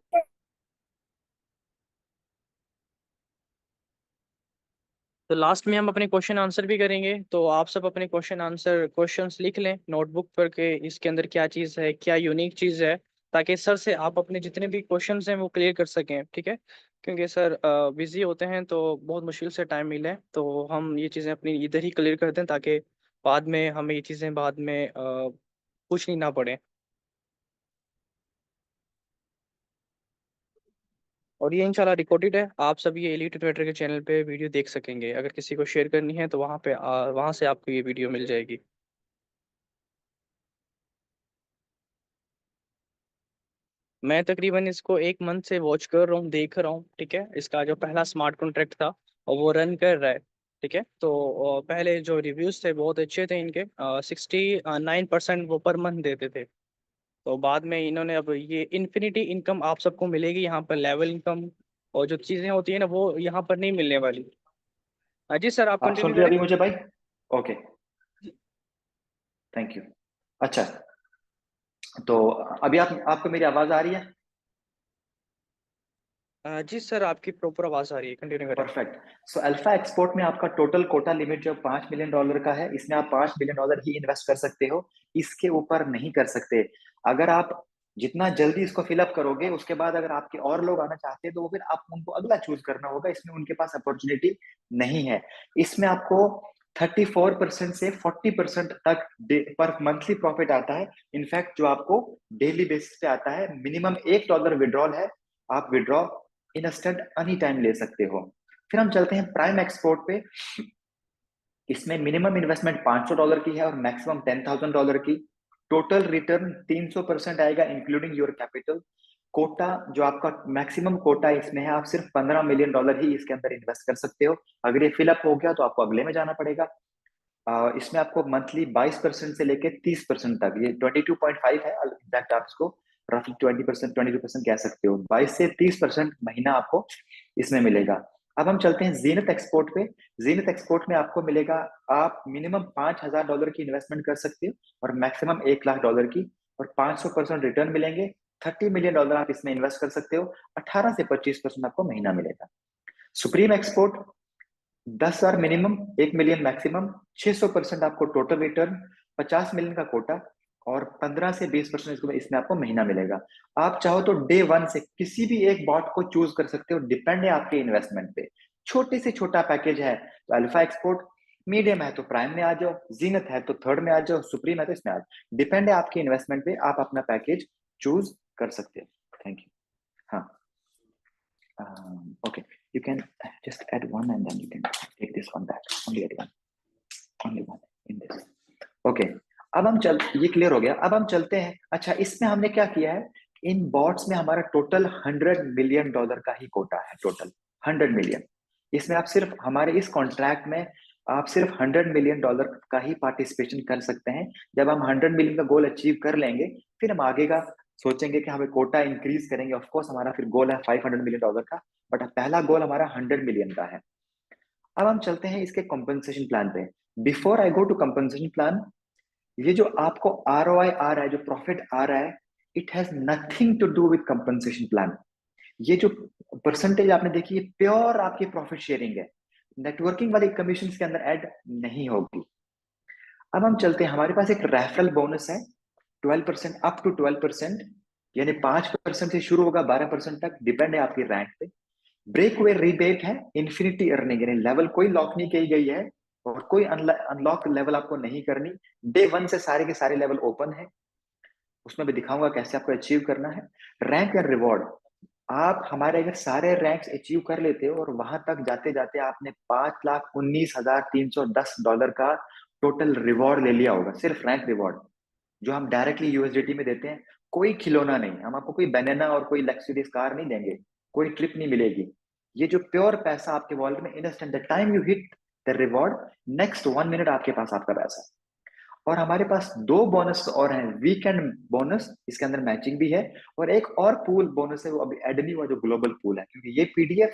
तो लास्ट में हम अपने क्वेश्चन आंसर भी करेंगे, तो आप सब अपने क्वेश्चंस लिख लें नोटबुक पर के इसके अंदर क्या चीज़ है, क्या यूनिक चीज़ है, ताकि सर से आप अपने जितने भी क्वेश्चंस हैं वो क्लियर कर सकें। ठीक है, क्योंकि सर बिजी होते हैं तो बहुत मुश्किल से टाइम मिले, तो हम ये चीज़ें अपनी इधर ही क्लियर कर दें, ताकि बाद में हमें ये चीज़ें बाद में पूछनी ना पड़े। और ये इंशाल्लाह रिकॉर्डेड है, आप सब ये एलीट ट्रेडर के चैनल पे वीडियो देख सकेंगे। अगर किसी को शेयर करनी है तो वहाँ से आपको ये वीडियो मिल जाएगी। मैं तकरीबन इसको 1 मंथ से वॉच कर रहा हूँ, देख रहा हूँ। ठीक है, इसका जो पहला स्मार्ट कॉन्ट्रैक्ट था और वो रन कर रहा है। ठीक है, तो पहले जो रिव्यूज थे बहुत अच्छे थे इनके, 69% वो पर मंथ देते थे। तो बाद में इन्होंने अब ये इन्फिनिटी इनकम आप सबको मिलेगी यहाँ पर, लेवल इनकम और जो चीज़ें होती है ना वो यहाँ पर नहीं मिलने वाली। हाँ जी सर, आप आप सुन कंटिन्यू रहे हो करें। अभी मुझे भाई? Okay, thank you. अच्छा, तो अभी आपको मेरी आवाज आ रही है? जी सर, आपकी प्रॉपर आवाज़ आ रही है, कंटिन्यू करें। परफेक्ट। सो अल्फा एक्सपोर्ट में आपका टोटल कोटा लिमिट जो $5 मिलियन का है, इसमें आप $5 मिलियन ही इन्वेस्ट कर सकते हो, इसके ऊपर नहीं कर सकते। अगर आप जितना जल्दी इसको फिलअप करोगे, उसके बाद अगर आपके और लोग आना चाहते हैं तो वो फिर आप उनको अगला चूज करना होगा, इसमें उनके पास अपॉर्चुनिटी नहीं है। इसमें आपको 34% से 40% तक पर मंथली प्रॉफिट आता है। इनफैक्ट जो आपको डेली बेसिस पे आता है, मिनिमम $1 विड्रॉल है, आप विड्रॉ इंस्टेंट एनी टाइम ले सकते हो। फिर हम चलते हैं प्राइम एक्सपोर्ट पे। इसमें मिनिमम इन्वेस्टमेंट $500 की है और मैक्सिमम $10,000 की। टोटल रिटर्न 300% आएगा इंक्लूडिंग योर कैपिटल। कोटा जो आपका मैक्सिमम कोटा इसमें है, आप सिर्फ $15 मिलियन ही इसके अंदर इन्वेस्ट कर सकते हो। अगर ये फिलअप हो गया तो आपको अगले में जाना पड़ेगा। इसमें आपको मंथली 22% से लेके 30% तक, ये 22.5 है इनफैक्ट, आप इसको रफली 20% 22% कह सकते हो। 22 से 30% महीना आपको इसमें मिलेगा। अब हम चलते हैं जीनत एक्सपोर्ट पे। जीनत एक्सपोर्ट में आपको मिलेगा, आप मिनिमम $5,000 की इन्वेस्टमेंट कर सकते हो और मैक्सिमम $1,00,000 की, और 500% रिटर्न मिलेंगे। $30 मिलियन आप इसमें इन्वेस्ट कर सकते हो, 18 से 25% आपको महीना मिलेगा। Supreme export 10,000 minimum, 1 million maximum, 600% आपको टोटल रिटर्न, 50 मिलियन का कोटा, और 15 से 20% इसमें आपको महीना मिलेगा। आप चाहो तो डे वन से किसी भी एक बॉट को चूज कर सकते हो, डिपेंड है आपके इन्वेस्टमेंट पे। छोटे से छोटा पैकेज है तो अल्फा एक्सपोर्ट, मीडियम है तो प्राइम में आ जाओ, जीनत है तो थर्ड में आ जाओ, सुप्रीम है तो इसमें आ जाओ। डिपेंड है आपके इन्वेस्टमेंट पे, आप अपना पैकेज चूज कर सकते हो। Thank you. हाँ, okay, you can just add one and then you can take this one back. Only one in this. Okay, अब हम ये क्लियर हो गया। अब हम चलते हैं। अच्छा, इसमें हमने क्या किया है, इन बॉट्स में हमारा टोटल $100 मिलियन का ही कोटा है, टोटल 100 मिलियन। इसमें आप सिर्फ हमारे इस कॉन्ट्रैक्ट में आप सिर्फ $100 मिलियन का ही पार्टिसिपेशन कर सकते हैं। जब हम 100 मिलियन का गोल अचीव कर लेंगे, फिर हम आगे का सोचेंगे कि हमें कोटा इंक्रीज करेंगे। ऑफ कोर्स हमारा फिर गोल है $500 मिलियन का, बट पहला गोल हमारा 100 मिलियन का है। अब हम चलते हैं इसके कॉम्पनसेशन प्लान पे। Before I go to compensation plan, ये जो आपको ROI आ रहा है, जो प्रॉफिट आ रहा है, it has nothing to do with compensation plan. ये जो परसेंटेज आपने देखी, ये प्योर आपकी प्रॉफिट शेयरिंग है, नेटवर्किंग वाली कमीशन के अंदर ऐड नहीं होगी। अब हम चलते हैं, हमारे पास एक रेफरल बोनस है 12%, अप टू 12%, यानी 5% से शुरू होगा 12% तक, डिपेंड है आपकी रैंक पे। ब्रेक वे रिबेट है, इन्फिनिटी अर्निंग, यानी लेवल कोई लॉक नहीं की गई है और कोई अनलॉक लेवल आपको नहीं करनी। डे वन से सारे के सारे लेवल ओपन है, उसमें भी दिखाऊंगा कैसे आपको अचीव करना है। रैंक एंड रिवॉर्ड, आप हमारे अगर सारे रैंक्स अचीव कर लेते हो और वहां तक जाते जाते आपने $5,19,310 का टोटल रिवॉर्ड ले लिया होगा, सिर्फ रैंक रिवॉर्ड, जो हम डायरेक्टली USDT में देते हैं। कोई खिलौना नहीं, हम आपको कोई बनाना और कोई लग्जरियस कार नहीं देंगे, कोई ट्रिप नहीं मिलेगी। ये जो प्योर पैसा आपके वॉलेट में, instant the time you hit the reward, next 1 minute आपके पास आपका पैसा। और हमारे पास 2 बोनस और हैं, वीकेंड बोनस, इसके अंदर मैचिंग भी है, और एक और पूल बोनस है, वो अभी ऐड नहीं हुआ, जो ग्लोबल पूल है, क्योंकि ये PDF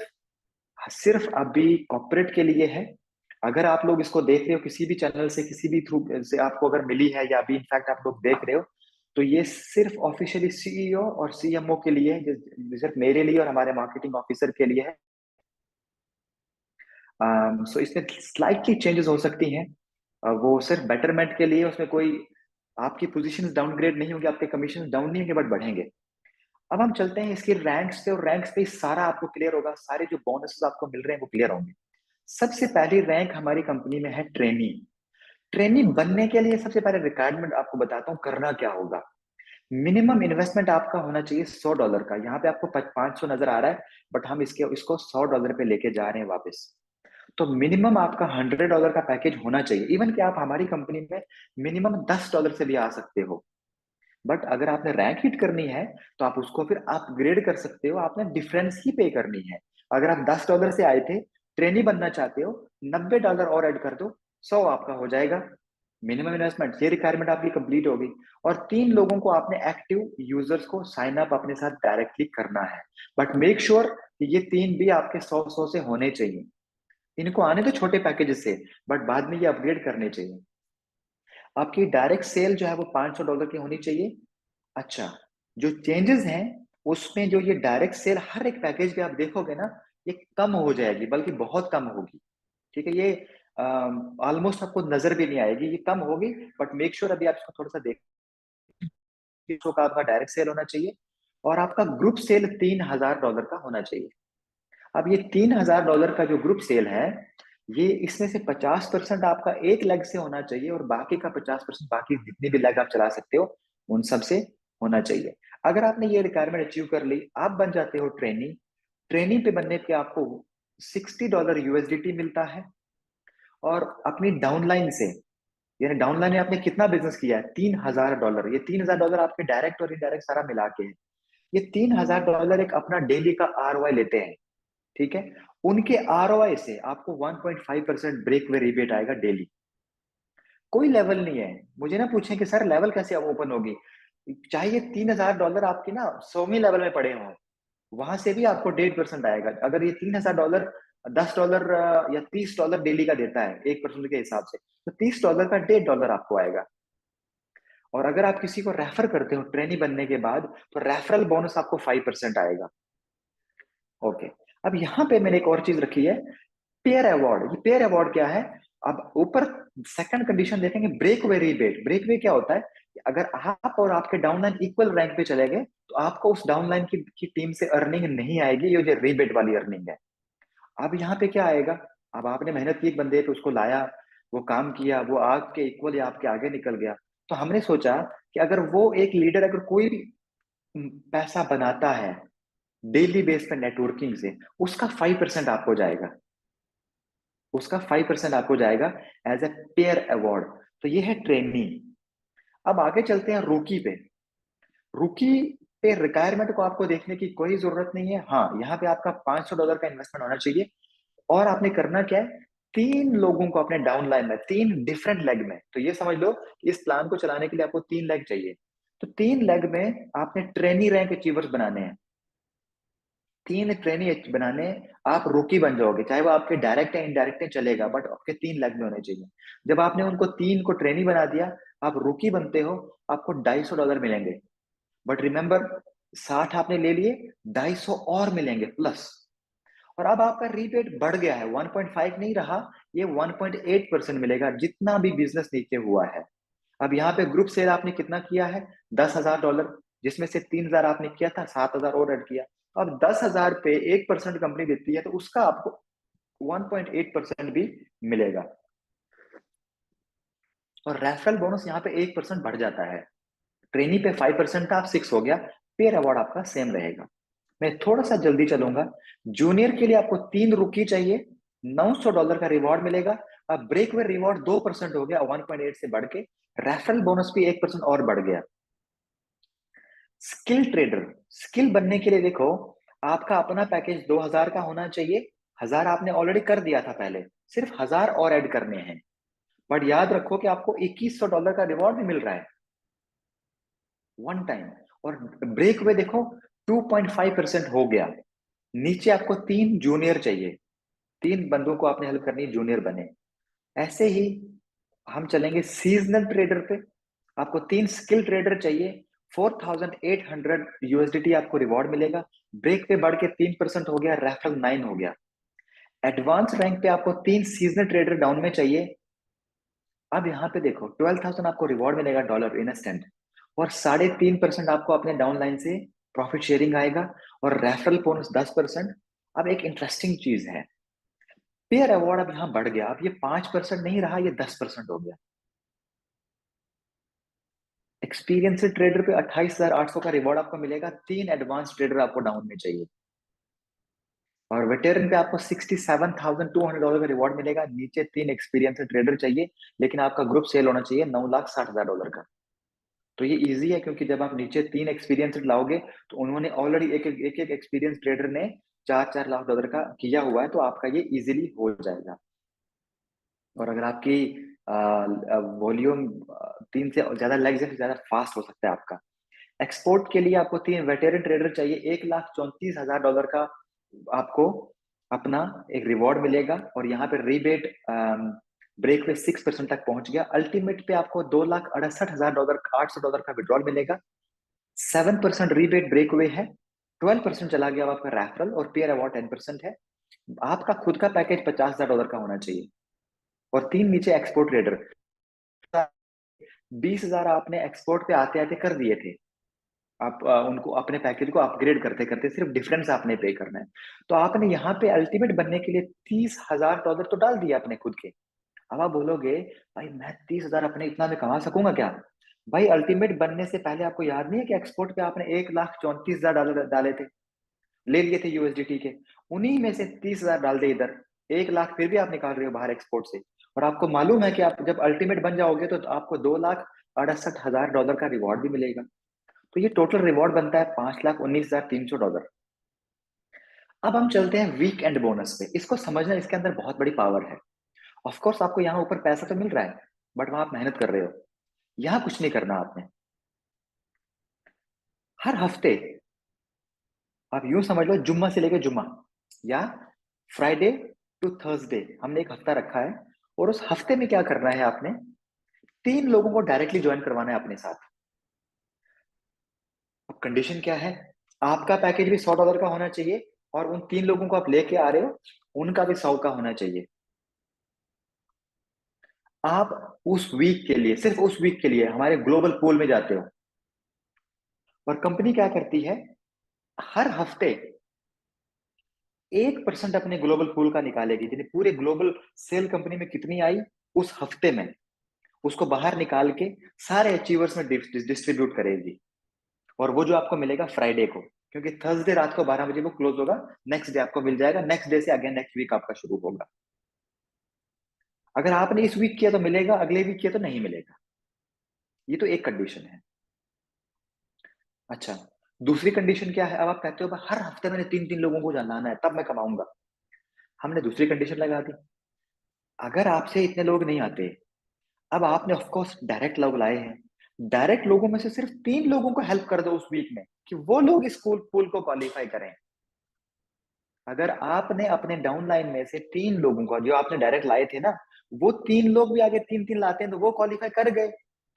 सिर्फ अभी कॉर्पोरेट के लिए है। अगर आप लोग इसको देख रहे हो किसी भी चैनल से, किसी भी थ्रू से आपको अगर मिली है, या अभी इनफैक्ट आप लोग देख रहे हो, तो ये सिर्फ ऑफिशियली CEO और CMO के लिए है, सिर्फ मेरे लिए और हमारे मार्केटिंग ऑफिसर के लिए है। सो इसमें स्लाइटली चेंजेस हो सकती हैं, वो सिर्फ बेटरमेंट के लिए, उसमें कोई आपकी पोजीशंस डाउनग्रेड नहीं होंगे, आपके कमीशन डाउन नहीं होंगे, बट बढ़ेंगे। अब हम चलते हैं इसके रैंक्स पे, और रैंक्स पे सारा आपको क्लियर होगा, सारे जो बोनसेस आपको मिल रहे हैं वो क्लियर होंगे। सबसे पहली रैंक हमारी कंपनी में है ट्रेनी। ट्रेनी बनने के लिए सबसे पहले रिक्वायरमेंट आपको बताता हूँ, करना क्या होगा। मिनिमम इन्वेस्टमेंट आपका होना चाहिए $100 का। यहाँ पे आपको 500 नजर आ रहा है, बट हम इसको $100 पे लेके जा रहे हैं वापस। तो मिनिमम आपका $100 का पैकेज होना चाहिए। इवन कि आप हमारी कंपनी में मिनिमम $10 से भी आ सकते हो, बट अगर आपने रैंक हिट करनी है तो आप उसको फिर अपग्रेड कर सकते हो, आपने डिफरेंस ही पे करनी है। अगर आप $10 से आए थे, ट्रेनी बनना चाहते हो, $90 और ऐड कर दो, 100 आपका हो जाएगा मिनिमम इन्वेस्टमेंट। ये रिक्वायरमेंट आपकी कंप्लीट होगी। और 3 लोगों को आपने एक्टिव यूजर्स को साइन अप अपने साथ डायरेक्टली करना है, बट मेक श्योर कि ये 3 भी आपके 100 से होने चाहिए। इनको आने तो छोटे पैकेजेस से, बट बाद में ये अपग्रेड करने चाहिए। आपकी डायरेक्ट सेल जो है वो $500 की होनी चाहिए। अच्छा, जो चेंजेस हैं उसमें, जो ये डायरेक्ट सेल हर एक पैकेज पे आप देखोगे ना, ये कम हो जाएगी, बल्कि बहुत कम होगी। ठीक है, ये ऑलमोस्ट आपको नजर भी नहीं आएगी, ये कम होगी, बट मेक श्योर अभी आप इसको थोड़ा सा देख का आपका डायरेक्ट सेल होना चाहिए, और आपका ग्रुप सेल $3,000 का होना चाहिए। अब ये $3,000 का जो ग्रुप सेल है, ये इसमें से 50% आपका एक लेग से होना चाहिए, और बाकी का 50% बाकी जितनी भी लेग आप चला सकते हो उन सब से होना चाहिए। अगर आपने ये रिक्वायरमेंट अचीव कर ली, आप बन जाते हो ट्रेनी। ट्रेनी पे बनने पे आपको $60 USDT मिलता है, और अपनी डाउनलाइन से, यानी डाउनलाइन में आपने कितना बिजनेस किया है, $3,000, ये $3,000 आपके डायरेक्ट और इनडायरेक्ट सारा मिला के है। ये $3,000 एक अपना डेली का ROI लेते हैं। ठीक है, उनके ROI से आपको 1.5% ब्रेक वे रिबेट आएगा डेली। कोई लेवल नहीं है। मुझे ना पूछें कि सर लेवल कैसे ओपन होगी, चाहे ये $3,000 आपके ना 100वीं लेवल में पड़े हों, वहां से भी आपको 1.5% आएगा। अगर ये $3,000 $10 या $30 डेली का देता है 1% के हिसाब से, तो $30 का $1.5 आपको आएगा। और अगर आप किसी को रेफर करते हो ट्रेनी बनने के बाद, तो रेफरल बोनस आपको 5% आएगा। ओके, अब यहाँ पे मैंने एक और चीज रखी है, पेयर अवार्ड, ये पेयर अवार्ड क्या है? अब ऊपर सेकंड कंडीशन देखेंगे, ब्रेक वे रीबेट। ब्रेक वे क्या होता है? अगर आप और आपके डाउनलाइन इक्वल रैंक पे चले गए तो आपको उस डाउनलाइन की टीम से अर्निंग नहीं आएगी, ये जो रीबेट वाली अर्निंग है। अब यहाँ पे क्या आएगा? अब आपने मेहनत की एक बंदे पे, उसको लाया, वो काम किया, वो आपके इक्वल या आपके आगे निकल गया, तो हमने सोचा कि अगर वो एक लीडर अगर कोई भी पैसा बनाता है डेली बेस पे नेटवर्किंग से, उसका 5% आपको जाएगा, उसका 5% आपको जाएगा एज ए पेयर अवार्ड। तो ये है ट्रेनी। अब आगे चलते हैं रूकी पे। रूकी पे रिटायरमेंट को आपको देखने की कोई जरूरत नहीं है। हाँ, यहाँ पे आपका $500 का इन्वेस्टमेंट होना चाहिए, और आपने करना क्या है? 3 लोगों को अपने डाउन लाइन में, 3 डिफरेंट लेग में, तो ये समझ लो कि इस प्लान को चलाने के लिए आपको 3 लेग चाहिए। तो 3 लेग में आपने ट्रेनी रैंक अचीवर्स बनाने हैं। 3 ट्रेनी बनाने, आप रूकी बन जाओगे, चाहे वो आपके डायरेक्ट या इनडायरेक्ट है चलेगा, बट आपके 3 लेग में होने चाहिए। जब आपने उनको 3 को ट्रेनी बना दिया, आप रूकी बनते हो, आपको $250 मिलेंगे। बट रिमेंबर, 60 आपने ले लिए, 250 और मिलेंगे प्लस। और अब आपका रीबेट बढ़ गया है, 1.5 नहीं रहा, ये 1.8% मिलेगा जितना भी बिजनेस नीचे हुआ है। अब यहाँ पे ग्रुप सेल आपने कितना किया है? $10,000, जिसमें से 3,000 आपने किया था, 7,000 और ऐड किया। अब 10,000 पे 1% कंपनी देती है, तो उसका आपको 1.8% भी मिलेगा। और रेफरल बोनस यहाँ पे 1% बढ़ जाता है। ट्रेनी पे 5% था, अब 6 हो गया। पेयर अवार्ड आपका सेम रहेगा। मैं थोड़ा सा जल्दी चलूंगा। जूनियर के लिए आपको 3 रुकी चाहिए, $900 का रिवॉर्ड मिलेगा। अब ब्रेक वे रिवॉर्ड 2% हो गया, 1.8 से बढ़ के। रेफरल बोनस भी 1% और बढ़ गया। स्किल ट्रेडर, स्किल बनने के लिए देखो, आपका अपना पैकेज 2,000 का होना चाहिए। 1,000 आपने ऑलरेडी कर दिया था पहले, सिर्फ 1,000 और ऐड करने हैं। बट याद रखो कि आपको $2,100 का रिवॉर्ड भी मिल रहा है वन टाइम। और ब्रेक वे देखो 2.5% हो गया। नीचे आपको 3 जूनियर चाहिए, 3 बंदों को आपने हेल्प करनी है जूनियर बने। ऐसे ही हम चलेंगे सीजनल ट्रेडर पे। आपको 3 स्किल ट्रेडर चाहिए, 4,800 USDT आपको रिवॉर्ड मिलेगा। ब्रेक पे बढ़ के 3% हो गया, रेफरल 9 हो गया। एडवांस रैंक पे आपको 3 सीजनल ट्रेडर डाउन में चाहिए। अब यहाँ पे देखो 12,000 आपको रिवॉर्ड मिलेगा डॉलर इंस्टेंट, और 3.5% आपको अपने डाउनलाइन से प्रॉफिट शेयरिंग आएगा, और रेफरल बोनस 10%। अब एक इंटरेस्टिंग चीज है, पेयर अवार्ड अब यहाँ बढ़ गया। अब ये 5% नहीं रहा, ये 10% हो गया। एक्सपीरियंस ट्रेडर पे 28,800 का रिवॉर्ड आपको मिलेगा, 3 एडवांस ट्रेडर आपको डाउन में चाहिए। और वेटेरन पे आपको $67,200 का रिवॉर्ड मिलेगा, नीचे 3 एक्सपीरियंस ट्रेडर चाहिए, लेकिन आपका ग्रुप सेल होना चाहिए $9,60,000 का। तो ये इजी है, क्योंकि जब आप नीचे 3 एक्सपीरियंस लाओगे, तो उन्होंने ऑलरेडी एक एक एक्सपीरियंस ट्रेडर ने $4-4 लाख का किया हुआ है, तो आपका ये इजीली हो जाएगा। और अगर आपकी वॉल्यूम 3 से ज्यादा लेग्स है, तो ज्यादा फास्ट हो सकता है आपका। एक्सपोर्ट के लिए आपको 3 वेटेरन ट्रेडर चाहिए, $1,34,000 का आपको अपना एक रिवॉर्ड मिलेगा। और यहाँ पे रीबेट ब्रेक पे 6% तक पहुंच गया। अल्टीमेट पे आपको $2,68,000 $800 का विड्रॉल मिलेगा। 7% रीबेट ब्रेक हुए है, 12% चला गया आपका रेफरल, और पेयर अवार्ड 10% है। आपका खुद का पैकेज $50,000 का होना चाहिए। और 3 नीचे एक्सपोर्ट ट्रेडर, 20,000 आपने एक्सपोर्ट पे आते आते कर दिए थे। आप उनको अपने पैकेज को अपग्रेड करते करते सिर्फ डिफरेंस आपने पे करना है। तो आपने यहाँ पे अल्टीमेट बनने के लिए $30,000 तो डाल दिया अपने खुद के। अब आप बोलोगे भाई मैं 30,000 अपने इतना में कमा सकूंगा क्या? भाई अल्टीमेट बनने से पहले आपको याद नहीं है कि एक्सपोर्ट पे आपने 1,34,000 डाले थे, ले लिए थे USDT के। उन्हीं में से 30,000 डाल दे इधर, 1 लाख फिर भी आप निकाल रहे हो बाहर एक्सपोर्ट से। और आपको मालूम है कि आप जब अल्टीमेट बन जाओगे तो आपको $2,68,000 का रिवॉर्ड भी मिलेगा। तो ये टोटल रिवॉर्ड बनता है $5,19,300। अब हम चलते हैं वीक एंड बोनस पे। इसको समझना, इसके अंदर बहुत बड़ी पावर है। ऑफ कोर्स आपको यहाँ ऊपर पैसा तो मिल रहा है, बट वहां आप मेहनत कर रहे हो। यहाँ कुछ नहीं करना आपने। हर हफ्ते आप यूं समझ लो, जुम्मा से लेकर जुम्मा या फ्राइडे टू थर्सडे, हमने एक हफ्ता रखा है। और उस हफ्ते में क्या करना है आपने? 3 लोगों को डायरेक्टली ज्वाइन करवाना है अपने साथ। अब कंडीशन क्या है? आपका पैकेज भी $100 का होना चाहिए, और उन 3 लोगों को आप लेके आ रहे हो, उनका भी 100 का होना चाहिए। आप उस वीक के लिए, सिर्फ उस वीक के लिए हमारे ग्लोबल पूल में जाते हो, और कंपनी क्या करती है, हर हफ्ते 1% अपने ग्लोबल पूल का निकालेगी, यानी पूरे ग्लोबल सेल कंपनी में कितनी आई उस हफ्ते में, उसको बाहर निकाल के सारे अचीवर्स में डिस्ट्रीब्यूट करेगी। और वो जो आपको मिलेगा फ्राइडे को, क्योंकि थर्सडे रात को 12 बजे वो क्लोज होगा, नेक्स्ट डे आपको मिल जाएगा, नेक्स्ट डे से अगेन नेक्स्ट वीक आपका शुरू होगा। अगर आपने इस वीक किया तो मिलेगा, अगले वीक किया तो नहीं मिलेगा। ये तो एक कंडीशन है। अच्छा, दूसरी कंडीशन क्या है? अब आप कहते हो हर हफ्ते मैंने 3-3 लोगों को लाना है तब मैं कमाऊंगा। हमने दूसरी कंडीशन लगा दी, अगर आपसे इतने लोग नहीं आते, अब आपने ऑफकोर्स डायरेक्ट लोग लाए हैं, डायरेक्ट लोगों में से सिर्फ 3 लोगों को हेल्प कर दो उस वीक में कि वो लोग इस पूल को क्वालिफाई करें। अगर आपने अपने डाउनलाइन में से 3 लोगों को, जो आपने डायरेक्ट लाए थे ना, वो 3 लोग भी आगे 3-3 लाते हैं तो वो क्वालिफाई कर गए,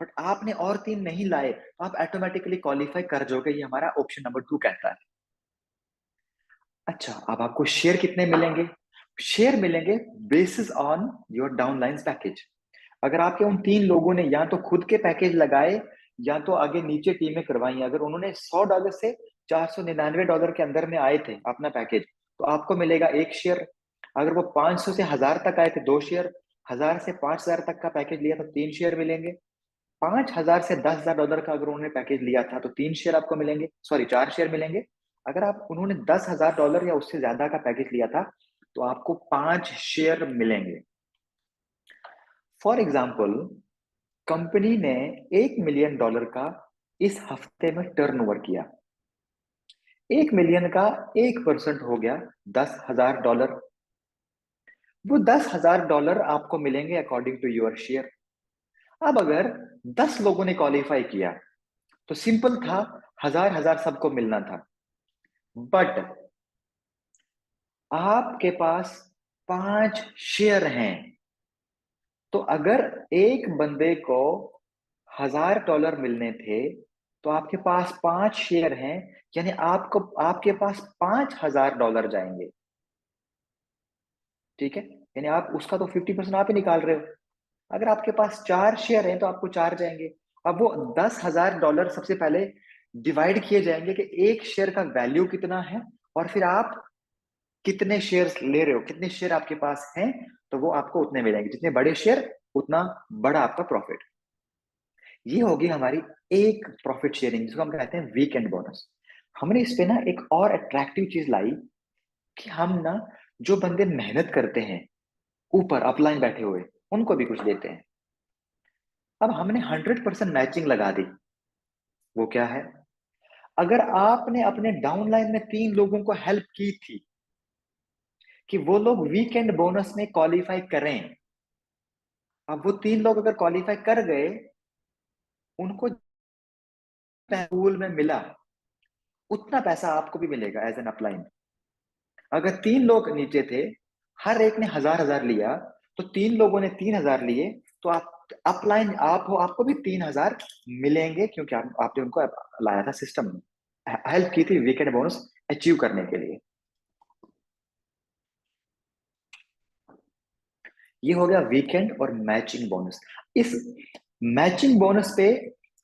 बट आपने और 3 नहीं लाए तो आप ऑटोमेटिकली क्वालिफाई कर जाओगे। ये हमारा ऑप्शन नंबर 2 कहता है। अच्छा, अब आपको शेयर कितने मिलेंगे? शेयर मिलेंगे basis on your downline package. अगर आपके उन 3 लोगों ने या तो खुद के पैकेज लगाए या तो आगे नीचे टीमें करवाई, अगर उन्होंने $100 से $499 के अंदर में आए थे अपना पैकेज, तो आपको मिलेगा 1 शेयर। अगर वो 500 से 1000 तक आए थे, 2 शेयर। 1000 से 5000 तक का पैकेज लिया तो 3 शेयर मिलेंगे। 5000 से $10,000 का अगर उन्होंने पैकेज लिया था तो 3 शेयर आपको मिलेंगे, सॉरी 4 शेयर मिलेंगे। अगर आप उन्होंने $10,000 या उससे ज्यादा का पैकेज लिया था तो आपको 5 शेयर मिलेंगे। फॉर एग्जाम्पल, कंपनी ने $1 मिलियन का इस हफ्ते में टर्नओवर किया। 1 मिलियन का 1% हो गया $10,000। वो $10,000 आपको मिलेंगे अकॉर्डिंग टू योर शेयर। अब अगर 10 लोगों ने क्वालिफाई किया तो सिंपल था, 1000 सबको मिलना था। बट आपके पास 5 शेयर हैं, तो अगर एक बंदे को $1000 मिलने थे तो आपके पास 5 शेयर हैं, यानी आपको आपके पास $5000 जाएंगे। ठीक है, यानी आप उसका तो 50% आप ही निकाल रहे हो। अगर आपके पास 4 शेयर हैं तो आपको 4 जाएंगे। अब वो $10,000 सबसे पहले डिवाइड किए जाएंगे कि एक शेयर का वैल्यू कितना है, और फिर आप कितने शेयर्स ले रहे हो, कितने शेयर आपके पास हैं, तो वो आपको उतने मिलेंगे। जितने बड़े शेयर उतना बड़ा आपका प्रॉफिट। ये होगी हमारी एक प्रॉफिट शेयरिंग, जिसको हम कहते हैं वीकेंड बोनस। हमने इस पे ना एक और अट्रैक्टिव चीज लाई कि हम ना जो बंदे मेहनत करते हैं ऊपर अपलाइन बैठे हुए, उनको भी कुछ देते हैं। अब हमने 100% मैचिंग लगा दी। वो क्या है? अगर आपने अपने डाउनलाइन में 3 लोगों को हेल्प की थी कि वो लोग वीकेंड बोनस में क्वालिफाई करें, अब वो 3 लोग अगर क्वालिफाई कर गए, उनको पूल में मिला उतना पैसा आपको भी मिलेगा एज एन अपलाइन। अगर 3 लोग नीचे थे, हर एक ने 1000 लिया, तो 3 लोगों ने 3000 लिए, तो आप अपलाइन आप हो, आपको भी 3000 मिलेंगे, क्योंकि आपने उनको लाया था सिस्टम में, हेल्प की थी वीकेंड बोनस अचीव करने के लिए। ये हो गया वीकेंड और मैचिंग बोनस। इस मैचिंग बोनस पे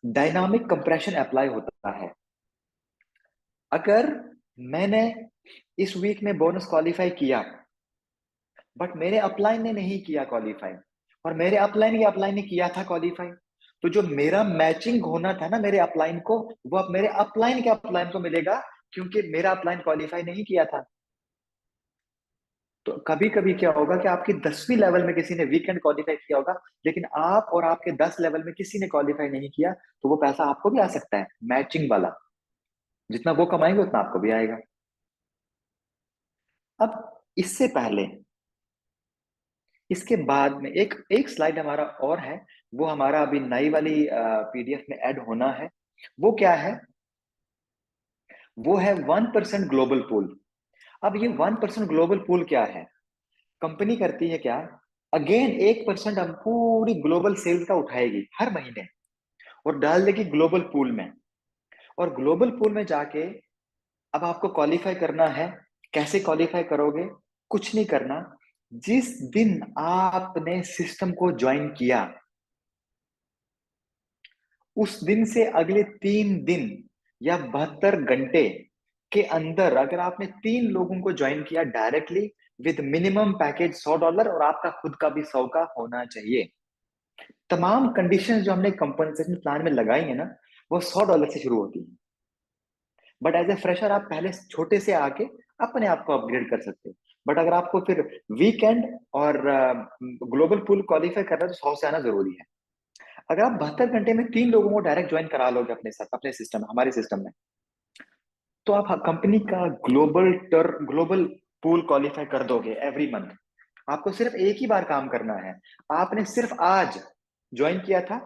डायनामिक कंप्रेशन अप्लाई होता है। अगर मैंने इस वीक में बोनस क्वालिफाई किया, बट मेरे अपलाइन ने नहीं किया क्वालिफाई, और मेरे अपलाइन ने किया था क्वालिफाई, तो जो मेरा मैचिंग होना था ना मेरे अपलाइन को, वो अब मेरे अपलाइन के अपलाइन को मिलेगा, क्योंकि मेरा अपलाइन क्वालिफाई नहीं किया था। तो कभी कभी क्या होगा कि आपकी 10वीं लेवल में किसी ने वीकेंड क्वालिफाई किया होगा, लेकिन आप और आपके 10 लेवल में किसी ने क्वालिफाई नहीं किया, तो वो पैसा आपको भी आ सकता है मैचिंग वाला। जितना वो कमाएंगे उतना आपको भी आएगा। अब इससे पहले, इसके बाद में एक एक स्लाइड हमारा और है, वो हमारा अभी नई वाली पीडीएफ में ऐड होना है। वो क्या है? वो है 1% ग्लोबल पूल। अब ये 1% ग्लोबल पूल क्या है? कंपनी करती है क्या, अगेन 1% हम पूरी ग्लोबल सेल्स का उठाएगी हर महीने और डाल देगी ग्लोबल पूल में। और ग्लोबल पूल में जाके अब आपको क्वालिफाई करना है। कैसे क्वालिफाई करोगे? कुछ नहीं करना। जिस दिन आपने सिस्टम को ज्वाइन किया, उस दिन से अगले 3 दिन या 72 घंटे के अंदर अगर आपने 3 लोगों को ज्वाइन किया डायरेक्टली विद मिनिमम पैकेज $100 और आपका खुद का भी 100 का होना चाहिए। तमाम कंडीशंस जो हमने कंपनसेशन प्लान में लगाई है ना, वो $100 से शुरू होती है। बट एज ए फ्रेशर आप पहले छोटे से आके अपने आप को अपग्रेड कर सकते हो। बट अगर आपको फिर वीकेंड और ग्लोबल पूल क्वालिफाई करना है तो 100 से आना जरूरी है। अगर आप 72 घंटे में 3 लोगों को डायरेक्ट ज्वाइन करा लोगे अपने साथ, अपने सिस्टम में, हमारे सिस्टम में, तो आप कंपनी का ग्लोबल पूल क्वालिफाई कर दोगे एवरी मंथ। आपको सिर्फ एक ही बार काम करना है। आपने सिर्फ आज ज्वाइन किया था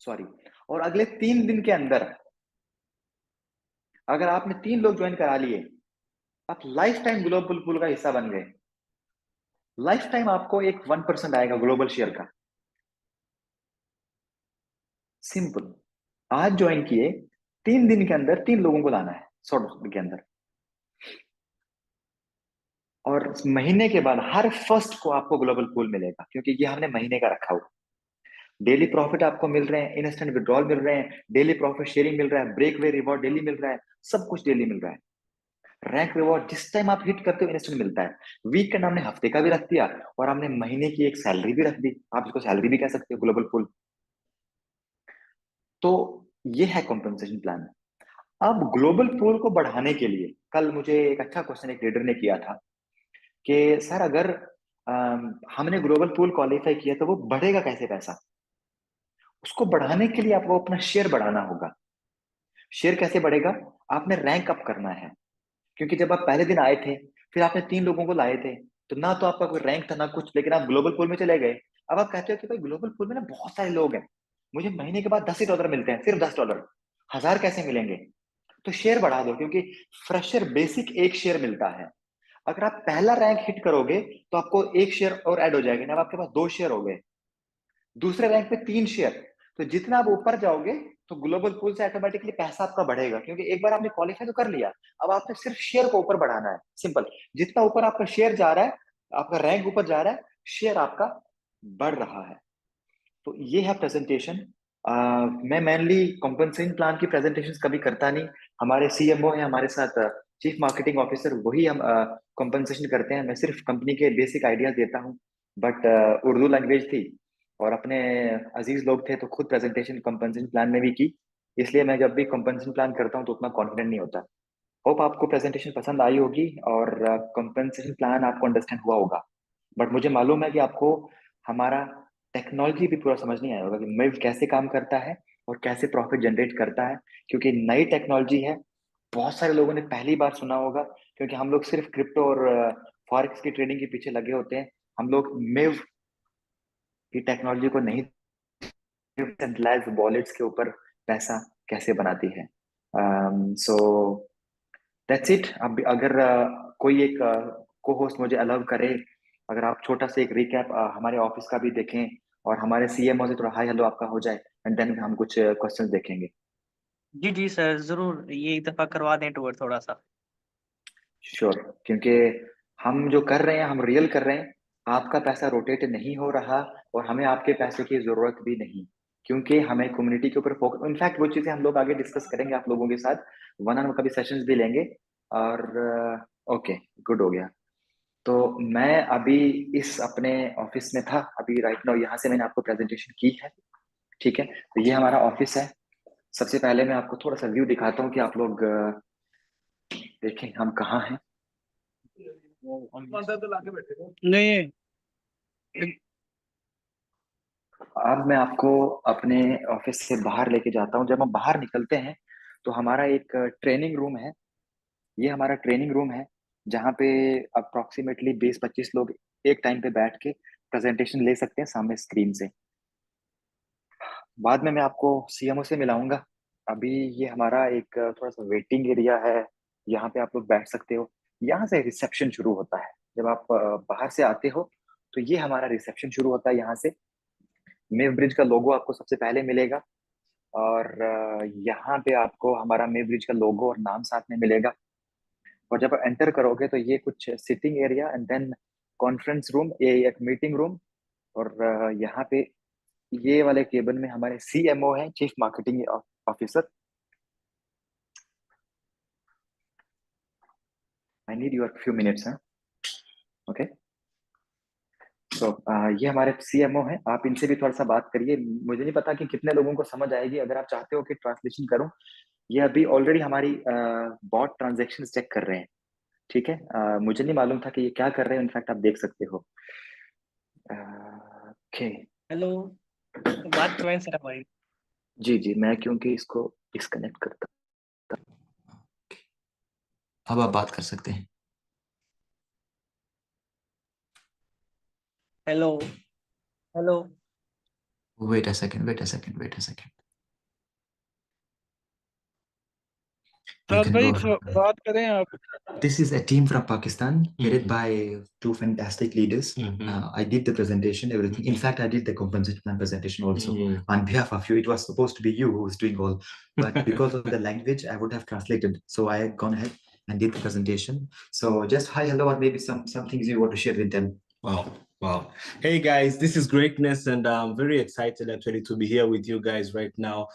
सॉरी, और अगले 3 दिन के अंदर अगर आपने 3 लोग ज्वाइन करा लिए, आप लाइफ टाइम ग्लोबल पूल का हिस्सा बन गए। लाइफ टाइम आपको एक 1% आएगा ग्लोबल शेयर का। सिंपल। आज ज्वाइन किए, 3 दिन के अंदर 3 लोगों को लाना है 100 के अंदर, और महीने के बाद हर फर्स्ट को आपको ग्लोबल पूल मिलेगा, क्योंकि ये हमने महीने का रखा हुआ। डेली प्रॉफिट आपको मिल रहे हैं, इंस्टेंट विड्रॉल मिल रहे हैं, डेली प्रॉफिट शेयरिंग मिल रहा है, ब्रेकवे रिवॉर्ड डेली मिल रहा है, सब कुछ डेली मिल रहा है। रैंक रिवॉर्ड जिस टाइम आप हिट करते हो इंस्टेंट मिलता है। वीकेंड हमने हफ्ते का भी रख दिया और हमने महीने की एक सैलरी भी रख दी, आप इसको सैलरी भी कह सकते हो, ग्लोबल पूल। तो ये है कॉम्पेंसेशन प्लान। अब ग्लोबल पूल को बढ़ाने के लिए कल मुझे एक अच्छा क्वेश्चन एक लीडर ने किया था कि सर अगर हमने ग्लोबल पूल क्वालिफाई किया तो वो बढ़ेगा कैसे पैसा। उसको बढ़ाने के लिए आपको अपना शेयर बढ़ाना होगा। शेयर कैसे बढ़ेगा? आपने रैंक अप करना है। क्योंकि जब आप पहले दिन आए थे, फिर आपने 3 लोगों को लाए थे, तो ना तो आपका कोई रैंक था ना कुछ, लेकिन आप ग्लोबल पूल में चले गए। अब आप कहते हो कि भाई ग्लोबल पूल में ना बहुत सारे लोग हैं, मुझे महीने के बाद $10 मिलते हैं, सिर्फ $10, 1000 कैसे मिलेंगे? तो शेयर बढ़ा दो, क्योंकि फ्रेशर बेसिक एक शेयर मिलता है। अगर आप पहला रैंक हिट करोगे तो आपको एक शेयर और ऐड हो जाएगा ना, अब आपके पास 2 शेयर हो गए। दूसरे रैंक पे 3 शेयर। तो जितना आप ऊपर जाओगे तो ग्लोबल पूल से ऑटोमेटिकली पैसा आपका बढ़ेगा, क्योंकि एक बार आपने क्वालिफाई तो कर लिया। अब आपने सिर्फ शेयर को ऊपर बढ़ाना है, सिंपल। जितना ऊपर आपका शेयर जा रहा है, आपका रैंक ऊपर जा रहा है, शेयर आपका बढ़ रहा है। तो ये है प्रेजेंटेशन। मैं मेनली कॉम्पनसेशन प्लान की प्रेजेंटेशन कभी करता नहीं। हमारे सीएमओ है हमारे साथ, चीफ मार्केटिंग ऑफिसर, वही हम कॉम्पनसेशन करते हैं। मैं सिर्फ कंपनी के बेसिक आइडियाज देता हूँ। बट उर्दू लैंग्वेज थी और अपने अजीज लोग थे, तो खुद प्रेजेंटेशन कॉम्पनसेशन प्लान में भी की। इसलिए मैं जब भी कॉम्पनसेशन प्लान करता हूँ तो उतना कॉन्फिडेंट नहीं होता। होप आपको प्रेजेंटेशन पसंद आई होगी और कॉम्पनसेशन प्लान आपको अंडरस्टैंड हुआ होगा। बट मुझे मालूम है कि आपको हमारा टेक्नोलॉजी भी पूरा समझ नहीं आया होगा कि मिव कैसे काम करता है और कैसे प्रॉफिट जनरेट करता है, क्योंकि नई टेक्नोलॉजी है। बहुत सारे लोगों ने पहली बार सुना होगा, क्योंकि हम लोग सिर्फ क्रिप्टो और फॉरेक्स की ट्रेडिंग के पीछे लगे होते हैं। हम लोग मिव की टेक्नोलॉजी को नहीं, सेंट्रलाइज्ड वॉलेट्स के ऊपर पैसा कैसे बनाती है। So that's it. अब अगर कोई एक को होस्ट मुझे अलाउ करे, अगर आप छोटा सा एक रिकैप हमारे ऑफिस का भी देखें और हमारे सीएमओ से थोड़ा हाई हेलो आपका हो जाए, एंड देन हम कुछ क्वेश्चंस देखेंगे। जी जी सर, जरूर ये एक दफा करवा दें टूर थोड़ा सा। श्योर, क्योंकि हम जो कर रहे हैं हम रियल कर रहे हैं। आपका पैसा रोटेट नहीं हो रहा और हमें आपके पैसे की जरूरत भी नहीं, क्योंकि हमें कम्युनिटी के ऊपर फोकस। इनफैक्ट वो चीजें हम लोग आगे डिस्कस करेंगे आप लोगों के साथ, वन ऑन कभी सेशंस भी लेंगे। और ओके, गुड हो गया। तो मैं अभी इस अपने ऑफिस में था, अभी राइट नाउ यहाँ से मैंने आपको प्रेजेंटेशन की है। ठीक है, तो ये हमारा ऑफिस है। सबसे पहले मैं आपको थोड़ा सा व्यू दिखाता हूँ कि आप लोग देखें हम कहाँ हैं। नहीं, अब मैं आपको अपने ऑफिस से बाहर लेके जाता हूँ। जब हम बाहर निकलते हैं तो हमारा एक ट्रेनिंग रूम है। ये हमारा ट्रेनिंग रूम है, जहाँ पे अप्रोक्सीमेटली 20-25 लोग एक टाइम पे बैठ के प्रेजेंटेशन ले सकते हैं सामने स्क्रीन से। बाद में मैं आपको सीएमओ से मिलाऊंगा। अभी ये हमारा एक थोड़ा सा वेटिंग एरिया है, यहाँ पे आप लोग बैठ सकते हो। यहाँ से रिसेप्शन शुरू होता है। जब आप बाहर से आते हो तो ये हमारा रिसेप्शन शुरू होता है। यहाँ से मेव ब्रिज का लोगो आपको सबसे पहले मिलेगा, और यहाँ पे आपको हमारा मेव ब्रिज का लोगो और नाम साथ में मिलेगा। और जब एंटर करोगे तो ये कुछ sitting area and then conference room, ये एक मीटिंग रूम, और यहाँ पे ये वाले केबिन में हमारे CMO है, chief marketing officer. I need your few minutes. Okay, तो ये हमारे CMO है, आप इनसे भी थोड़ा सा बात करिए। मुझे नहीं पता कि कितने लोगों को समझ आएगी। अगर आप चाहते हो कि ट्रांसलेशन करूं, ये अभी ऑलरेडी हमारी बॉट ट्रांजेक्शन चेक कर रहे हैं, ठीक है। मुझे नहीं मालूम था कि ये क्या कर रहे हैं, इनफैक्ट आप देख सकते हो। ओके, हेलो, बात करें सर भाई। जी जी, मैं क्योंकि इसको डिस्कनेक्ट करता। अब आप बात कर सकते हैं। Hello hello. Wait a second, wait a second, wait a second. You साथ can भाई go ahead. बात करें आप। This is a team from Pakistan, headed by two fantastic leaders. I did the presentation, everything. In fact, I did the compensation plan presentation also on behalf of you. It was supposed to be you who was doing all, but because of the language, I would have translated. So I had gone ahead and did the presentation. So just hi, hello, or maybe some things you want to share with them. Wow. Wow. Hey guys, this is greatness, and I'm very excited actually to be here with you guys right now.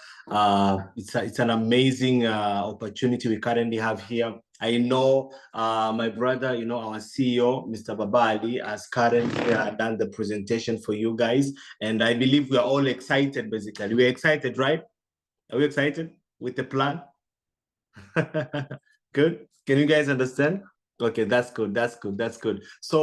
It's an amazing opportunity we currently have here. I know my brother, our CEO, Mr. Babali, has currently done the presentation for you guys, and I believe we are all excited, basically. We're excited, right? Are we excited with the plan? Good. Can you guys understand? Okay, that's good. That's good. That's good. So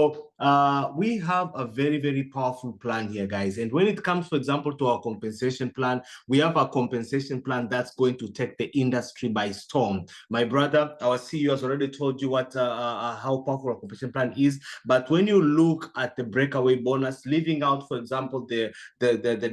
we have a very, very powerful plan here, guys. And when it comes, for example, to our compensation plan, we have a compensation plan that's going to take the industry by storm. My brother, our CEO, has already told you what how powerful our compensation plan is. But when you look at the breakaway bonus, leaving out, for example, the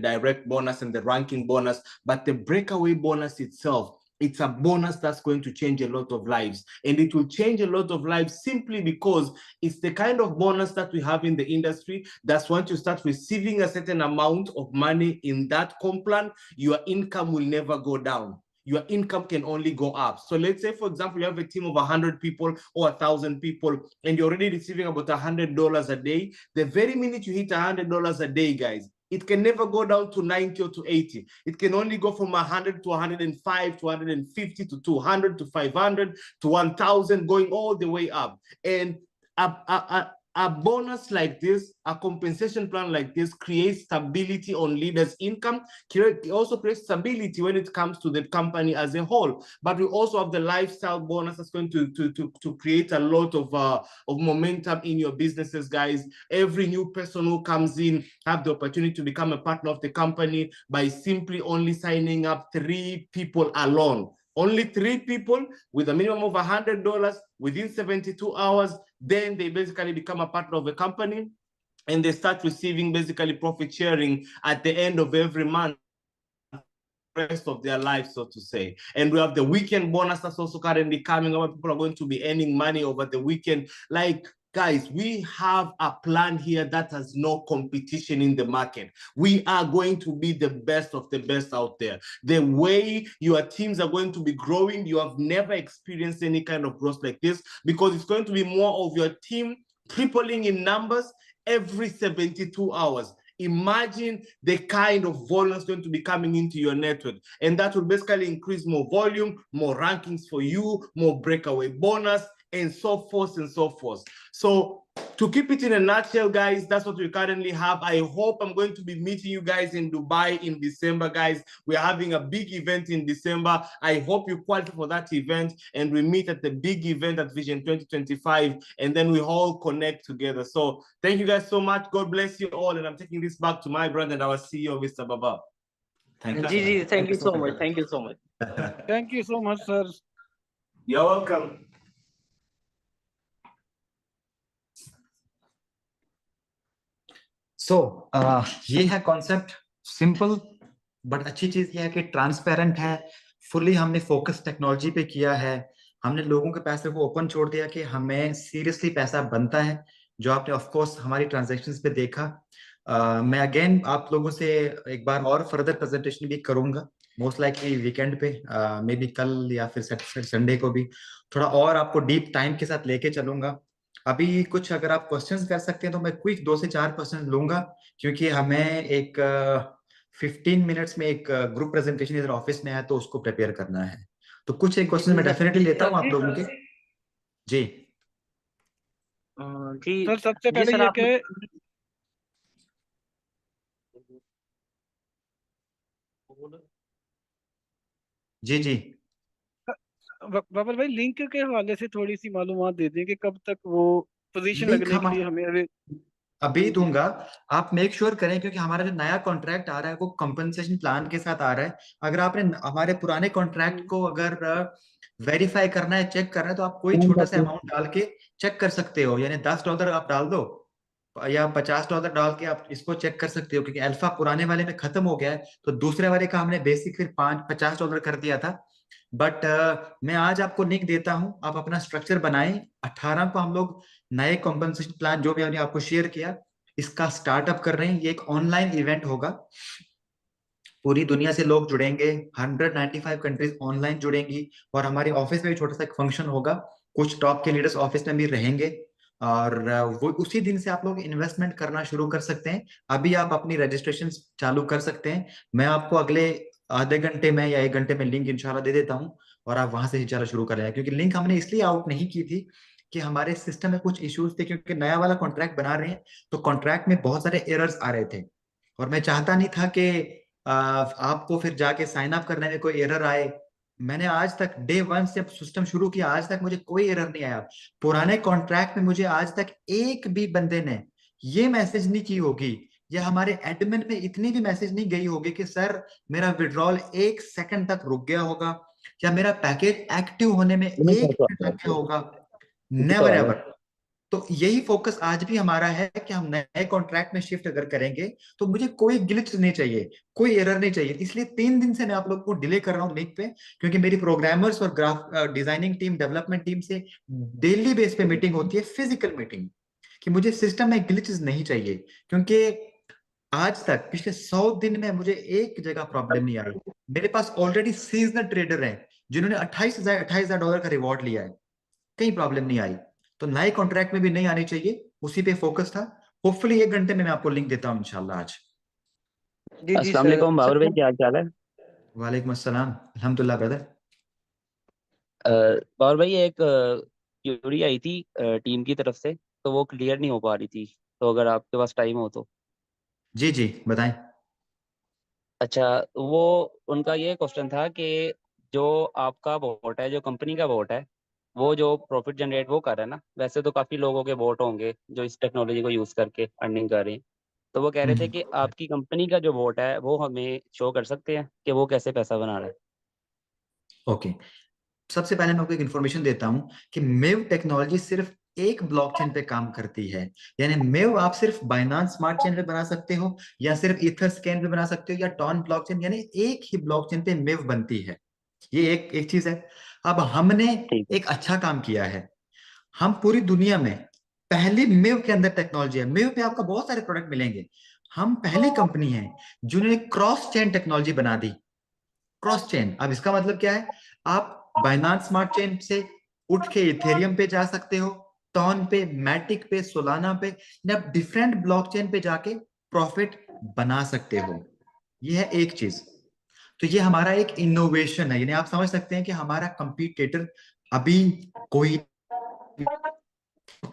direct bonus and the ranking bonus, but the breakaway bonus itself, it's a bonus that's going to change a lot of lives. And it will change a lot of lives simply because it's the kind of bonus that we have in the industry. That's once you start receiving a certain amount of money in that comp plan, your income will never go down. Your income can only go up. So let's say, for example, you have a team of 100 people or 1,000 people, and you're already receiving about $100 a day. The very minute you hit $100 a day, guys, it can never go down to 90 or to 80. It can only go from 100 to 105 to 150 to 200 to 500 to 1,000, going all the way up. And a bonus like this, a compensation plan like this, creates stability on leaders' income. It also creates stability when it comes to the company as a whole. But we also have the lifestyle bonus that's going to create a lot of momentum in your businesses, guys. Every new person who comes in have the opportunity to become a partner of the company by simply only signing up 3 people alone. Only 3 people with a minimum of $100 within 72 hours, then they basically become a partner of the company, and they start receiving basically profit sharing at the end of every month, rest of their life, so to say. And we have the weekend bonus that's also currently coming up. People are going to be earning money over the weekend. Like, guys, we have a plan here that has no competition in the market. We are going to be the best of the best out there. The way your teams are going to be growing, you have never experienced any kind of growth like this, because it's going to be more of your team tripling in numbers every 72 hours. Imagine the kind of volume that's going to be coming into your network, and that will basically increase more volume, more rankings for you, more breakaway bonus, and so forth and so forth. So to keep it in a nutshell, guys, that's what we currently have. I hope I'm going to be meeting you guys in Dubai in December, guys. We're having a big event in December. I hope you qualify for that event, and we meet at the big event at Vision 2025, and then we all connect together. So thank you guys so much. God bless you all, and I'm taking this back to my brother and our CEO, Mr. Baba. Thank you. Gigi, thank you so much. Thank you so much. Thank you so much sir. You're welcome. सो ये है कॉन्सेप्ट, सिंपल बट अच्छी चीज ये है कि ट्रांसपेरेंट है, फुली हमने फोकस टेक्नोलॉजी पे किया है, हमने लोगों के पैसे को ओपन छोड़ दिया कि हमें सीरियसली पैसा बनता है, जो आपने ऑफ कोर्स हमारी ट्रांजैक्शंस पे देखा। मैं अगेन आप लोगों से एक बार और फर्दर प्रेजेंटेशन भी करूंगा, मोस्ट लाइकली वीकेंड पे, मे बी कल या फिर संडे को भी थोड़ा और आपको डीप टाइम के साथ लेके चलूंगा। अभी कुछ अगर आप क्वेश्चंस कर सकते हैं तो मैं क्विक 2 से 4 क्वेश्चन लूंगा, क्योंकि हमें एक 15 मिनट्स में एक ग्रुप प्रेजेंटेशन इधर ऑफिस में है तो उसको प्रिपेयर करना है। तो कुछ एक क्वेश्चन मैं डेफिनेटली लेता हूँ आप लोगों के। जी जी सर सबसे जी पहले सर, ये आप कहे, जी जी बाबर भाई लिंक के हवाले से थोड़ी सी मालूमात दे दें कि कब तक वो पोजीशन लिंक लगने हम के लिए हमें अभी। अभी दूंगा। आप मेक श्योर करें, क्योंकि हमारा जो नया कॉन्ट्रैक्ट आ रहा है वो कंपनसेशन प्लान के साथ आ रहा है। अगर आपने हमारे पुराने कॉन्ट्रैक्ट को अगर वेरीफाई करना है, चेक करना है, तो आप कोई छोटा सा अमाउंट डाल के चेक कर सकते हो। यानी $10 आप डाल दो या $50 डाल के आप इसको चेक कर सकते हो, क्योंकि अल्फा पुराने वाले में खत्म हो गया है तो दूसरे वाले का हमने बेसिक फिर $50 कर दिया था। बट मैं आज आपको लिंक देता हूं, आप अपना स्ट्रक्चर बनाएं। 18 को हम लोग नए कॉम्पनसेशन प्लान जो भी हमने आपको शेयर किया इसका स्टार्टअप कर रहे हैं। ये एक ऑनलाइन इवेंट होगा, पूरी दुनिया से लोग जुड़ेंगे, 195 कंट्रीज ऑनलाइन जुड़ेंगी, और हमारे ऑफिस में भी छोटा सा एक फंक्शन होगा, कुछ टॉप के लीडर्स ऑफिस में भी रहेंगे। और वो उसी दिन से आप लोग इन्वेस्टमेंट करना शुरू कर सकते हैं। अभी आप अपनी रजिस्ट्रेशन चालू कर सकते हैं। मैं आपको अगले आधे घंटे में या 1 घंटे में लिंक इंशाल्लाह दे देता हूँ, और आप वहां से ही चला शुरू कर लें। क्योंकि लिंक हमने इसलिए आउट नहीं की थी कि हमारे सिस्टम में कुछ इश्यूज थे, क्योंकि नया वाला कॉन्ट्रैक्ट बना रहे हैं तो कॉन्ट्रैक्ट में बहुत सारे एरर्स आ रहे थे, और मैं चाहता नहीं था कि आपको फिर जाके साइन अप करने में कोई एरर आए। मैंने आज तक डे 1 से सिस्टम शुरू किया आज तक मुझे कोई एरर नहीं आया। पुराने कॉन्ट्रैक्ट में मुझे आज तक एक भी बंदे ने ये मैसेज नहीं की होगी, या हमारे एडमिन में इतनी भी मैसेज नहीं गई होगी कि सर मेरा विड्रॉल 1 सेकंड तक रुक गया होगा, या मेरा पैकेज एक्टिव होने में 1 मिनट लग गया होगा। Never ever. तो यही फोकस आज भी हमारा है कि हम नए कॉन्ट्रैक्ट में शिफ्ट अगर करेंगे तो मुझे कोई ग्लिच नहीं चाहिए, कोई एरर नहीं चाहिए। इसलिए 3 दिन से मैं आप लोग को डिले कर रहा हूँ लिंक पे, क्योंकि मेरी प्रोग्रामर्स और graph designing team, development team से डेली बेस पे मीटिंग होती है, फिजिकल मीटिंग, कि मुझे सिस्टम में ग्लिचेस नहीं चाहिए। क्योंकि आज तक पिछले 100 दिन में मुझे एक जगह प्रॉब्लम नहीं आई। मेरे पास ऑलरेडी सीजनल ट्रेडर हैं जिन्होंने $28,000 का रिवॉर्ड लिया है, कहीं प्रॉब्लम नहीं आई। तो नए कॉन्ट्रैक्ट में भी नहीं आनी चाहिए, उसी पे फोकस था। होपफुली 1 घंटे में मैं आपको लिंक देता हूँ इंशाल्लाह आज। जी जी अस्सलाम सर। वालेकुम बाबर भाई, क्या हाल है? वालेकुम अस्सलाम, अल्हम्दुलिल्लाह ब्रदर। बाबर भाई, एक क्यूरी आई थी टीम की तरफ से, तो वो क्लियर नहीं हो पा रही थी। तो अगर आपके पास टाइम हो तो। जी जी बताएं। अच्छा, वो उनका ये क्वेश्चन था कि जो आपका वोट है, जो कंपनी का वोट है, वो जो प्रॉफिट जनरेट वो कर रहा है ना, वैसे तो काफ़ी लोगों के वोट होंगे जो इस टेक्नोलॉजी को यूज़ करके अर्निंग कर रहे हैं। तो वो कह रहे थे कि आपकी कंपनी का जो वोट है वो हमें शो कर सकते हैं कि वो कैसे पैसा बना रहा है। ओके, सबसे पहले मैं आपको एक इन्फॉर्मेशन देता हूं कि मेव टेक्नोलॉजी सिर्फ एक ब्लॉकचेन पे काम करती है। यानी मेव आप सिर्फ बाइनांस स्मार्ट चेन पे बना सकते हो, या सिर्फ ईथर स्कैन पे बना सकते हो, या टॉन ब्लॉकचेन, यानी एक ही ब्लॉकचेन पे मेव बनती है। ये एक एक चीज है। अब हमने ठीक है। एक अच्छा काम किया है, हम पूरी दुनिया में पहली मेव के अंदर टेक्नोलॉजी है। मेव पे आपको बहुत सारे प्रोडक्ट मिलेंगे। हम पहली कंपनी है जिन्होंने क्रॉस चेन टेक्नोलॉजी बना दी। क्रॉस चेन, अब इसका मतलब क्या है? आप बाइनांस स्मार्ट चेन से उठ के इथेरियम पे जा सकते हो, टॉन पे, मैटिक पे, सोलाना पे, या आप डिफरेंट ब्लॉकचेन पे जाके प्रॉफिट बना सकते हो। यह है एक चीज। तो ये हमारा एक इनोवेशन है, यानी आप समझ सकते हैं कि हमारा कंपटीटर अभी कोई।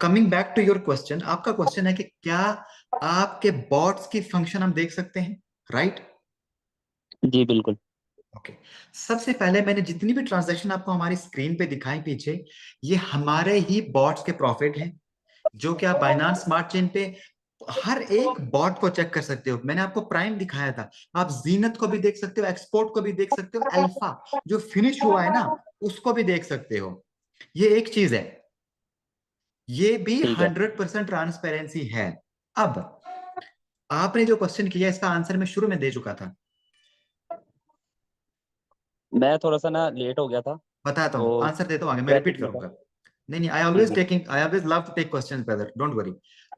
Coming back to your question, आपका क्वेश्चन है कि क्या आपके बॉट्स की फंक्शन हम देख सकते हैं, राइट? जी बिल्कुल। ओके, सबसे पहले मैंने जितनी भी ट्रांजैक्शन आपको हमारी स्क्रीन पे दिखाई पीछे, ये हमारे ही बॉट्स के प्रॉफिट हैं, जो कि आप बाइनांस स्मार्ट चेन पे हर एक बॉट को चेक कर सकते हो। मैंने आपको प्राइम दिखाया था, आप जीनत को भी देख सकते हो, एक्सपोर्ट को भी देख सकते हो, अल्फा जो फिनिश हुआ है ना उसको भी देख सकते हो। ये एक चीज है, ये भी ठीक है। 100% ट्रांसपेरेंसी है। अब आपने जो क्वेश्चन किया इसका आंसर मैं शुरू में दे चुका था, मैं थोड़ा सा ना लेट हो गया था, बताता हूँ, तो आंसर देता हूँ आगे, मैं ट्रैफिक रिपीट में था। करूंगा। नहीं नहीं, आई ठीक ऑलवेज है। Taking, I always love to take questions brother, don't worry.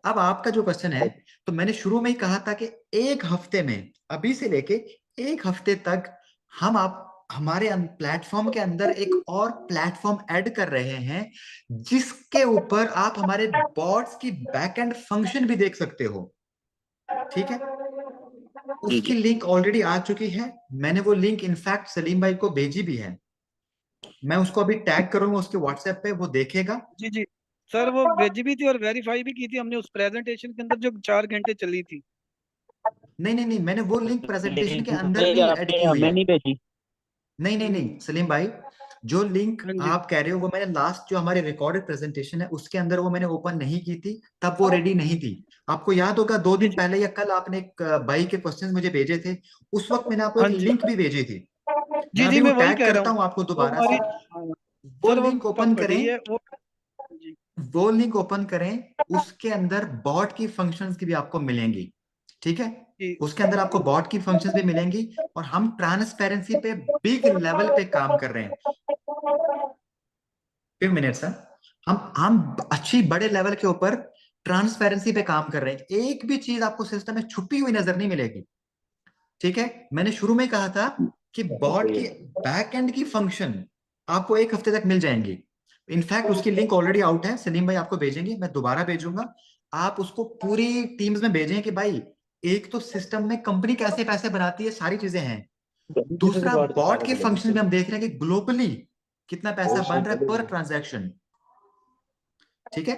अब आपका जो क्वेश्चन है, तो मैंने शुरू में ही कहा था कि एक हफ्ते में, अभी से लेके एक हफ्ते तक हम आप हमारे प्लेटफॉर्म के अंदर एक और प्लेटफॉर्म ऐड कर रहे हैं, जिसके ऊपर आप हमारे बॉट्स की बैकएंड फंक्शन भी देख सकते हो। ठीक है, जी उसकी जी लिंक ऑलरेडी आ चुकी है। मैंने वो लिंक इनफैक्ट सलीम भाई को भेजी भी है। मैं उसको अभी टैग करूंगा उसके व्हाट्सएप पे, वो देखेगा। जी जी सर, वो भेजी भी थी और वेरीफाई भी की थी हमने उस प्रेजेंटेशन के अंदर जो 4 घंटे चली थी। नहीं नहीं नहीं, मैंने वो लिंक प्रेजेंटेशन के अंदर लिंक भी ऐड आपने की हुई हमें है। नहीं भेजी। नहीं नहीं नहीं सलीम भाई, जो लिंक हाँ जी। आप कह रहे हो वो मैंने लास्ट जो हमारी रिकॉर्डेड प्रेजेंटेशन है उसके अंदर वो मैंने ओपन नहीं की थी, तब वो रेडी नहीं थी। आपको याद होगा 2 दिन जी पहले या कल आपने एक भाई के क्वेश्चंस मुझे भेजे थे, उस वक्त मैंने आपको हाँ एक जी लिंक भी भेजी थी। मैं जी जी, अभी वो मैं वही टैग कह रहा करता हूँ। हूँ आपको वो दोबारा हमारी, से। हाँ, वो सर वो लिंक ओपन पड़ी करें, है वो। जी वो लिंक ओपन करें, उसके अंदर बॉट की फंक्शंस की भी आपको मिलेंगी। ठीक है, जी उसके अंदर आपको बॉट की फंक्शंस भी मिलेंगी। और हम ट्रांसपेरेंसी पे बिग लेवल पे काम कर रहे हैं। 2 मिनट सर, हम अच्छी बड़े लेवल के ऊपर ट्रांसपेरेंसी पे काम कर रहे हैं। एक भी चीज आपको सिस्टम में छुपी हुई नजर नहीं मिलेगी। ठीक है, मैंने शुरू में कहा था कि बॉट की बैक एंड की फंक्शन आपको एक हफ्ते तक मिल जाएंगी। इनफैक्ट उसकी लिंक ऑलरेडी आउट है, सलीम भाई आपको भेजेंगे, मैं दोबारा भेजूंगा। आप उसको पूरी टीम्स में भेजें कि भाई, एक तो सिस्टम में कंपनी कैसे पैसे बनाती है, सारी चीजें हैं। दूसरा, बॉट के फंक्शन में हम देख रहे हैं कि ग्लोबली कितना पैसा बन रहा है पर ट्रांजैक्शन। ठीक है,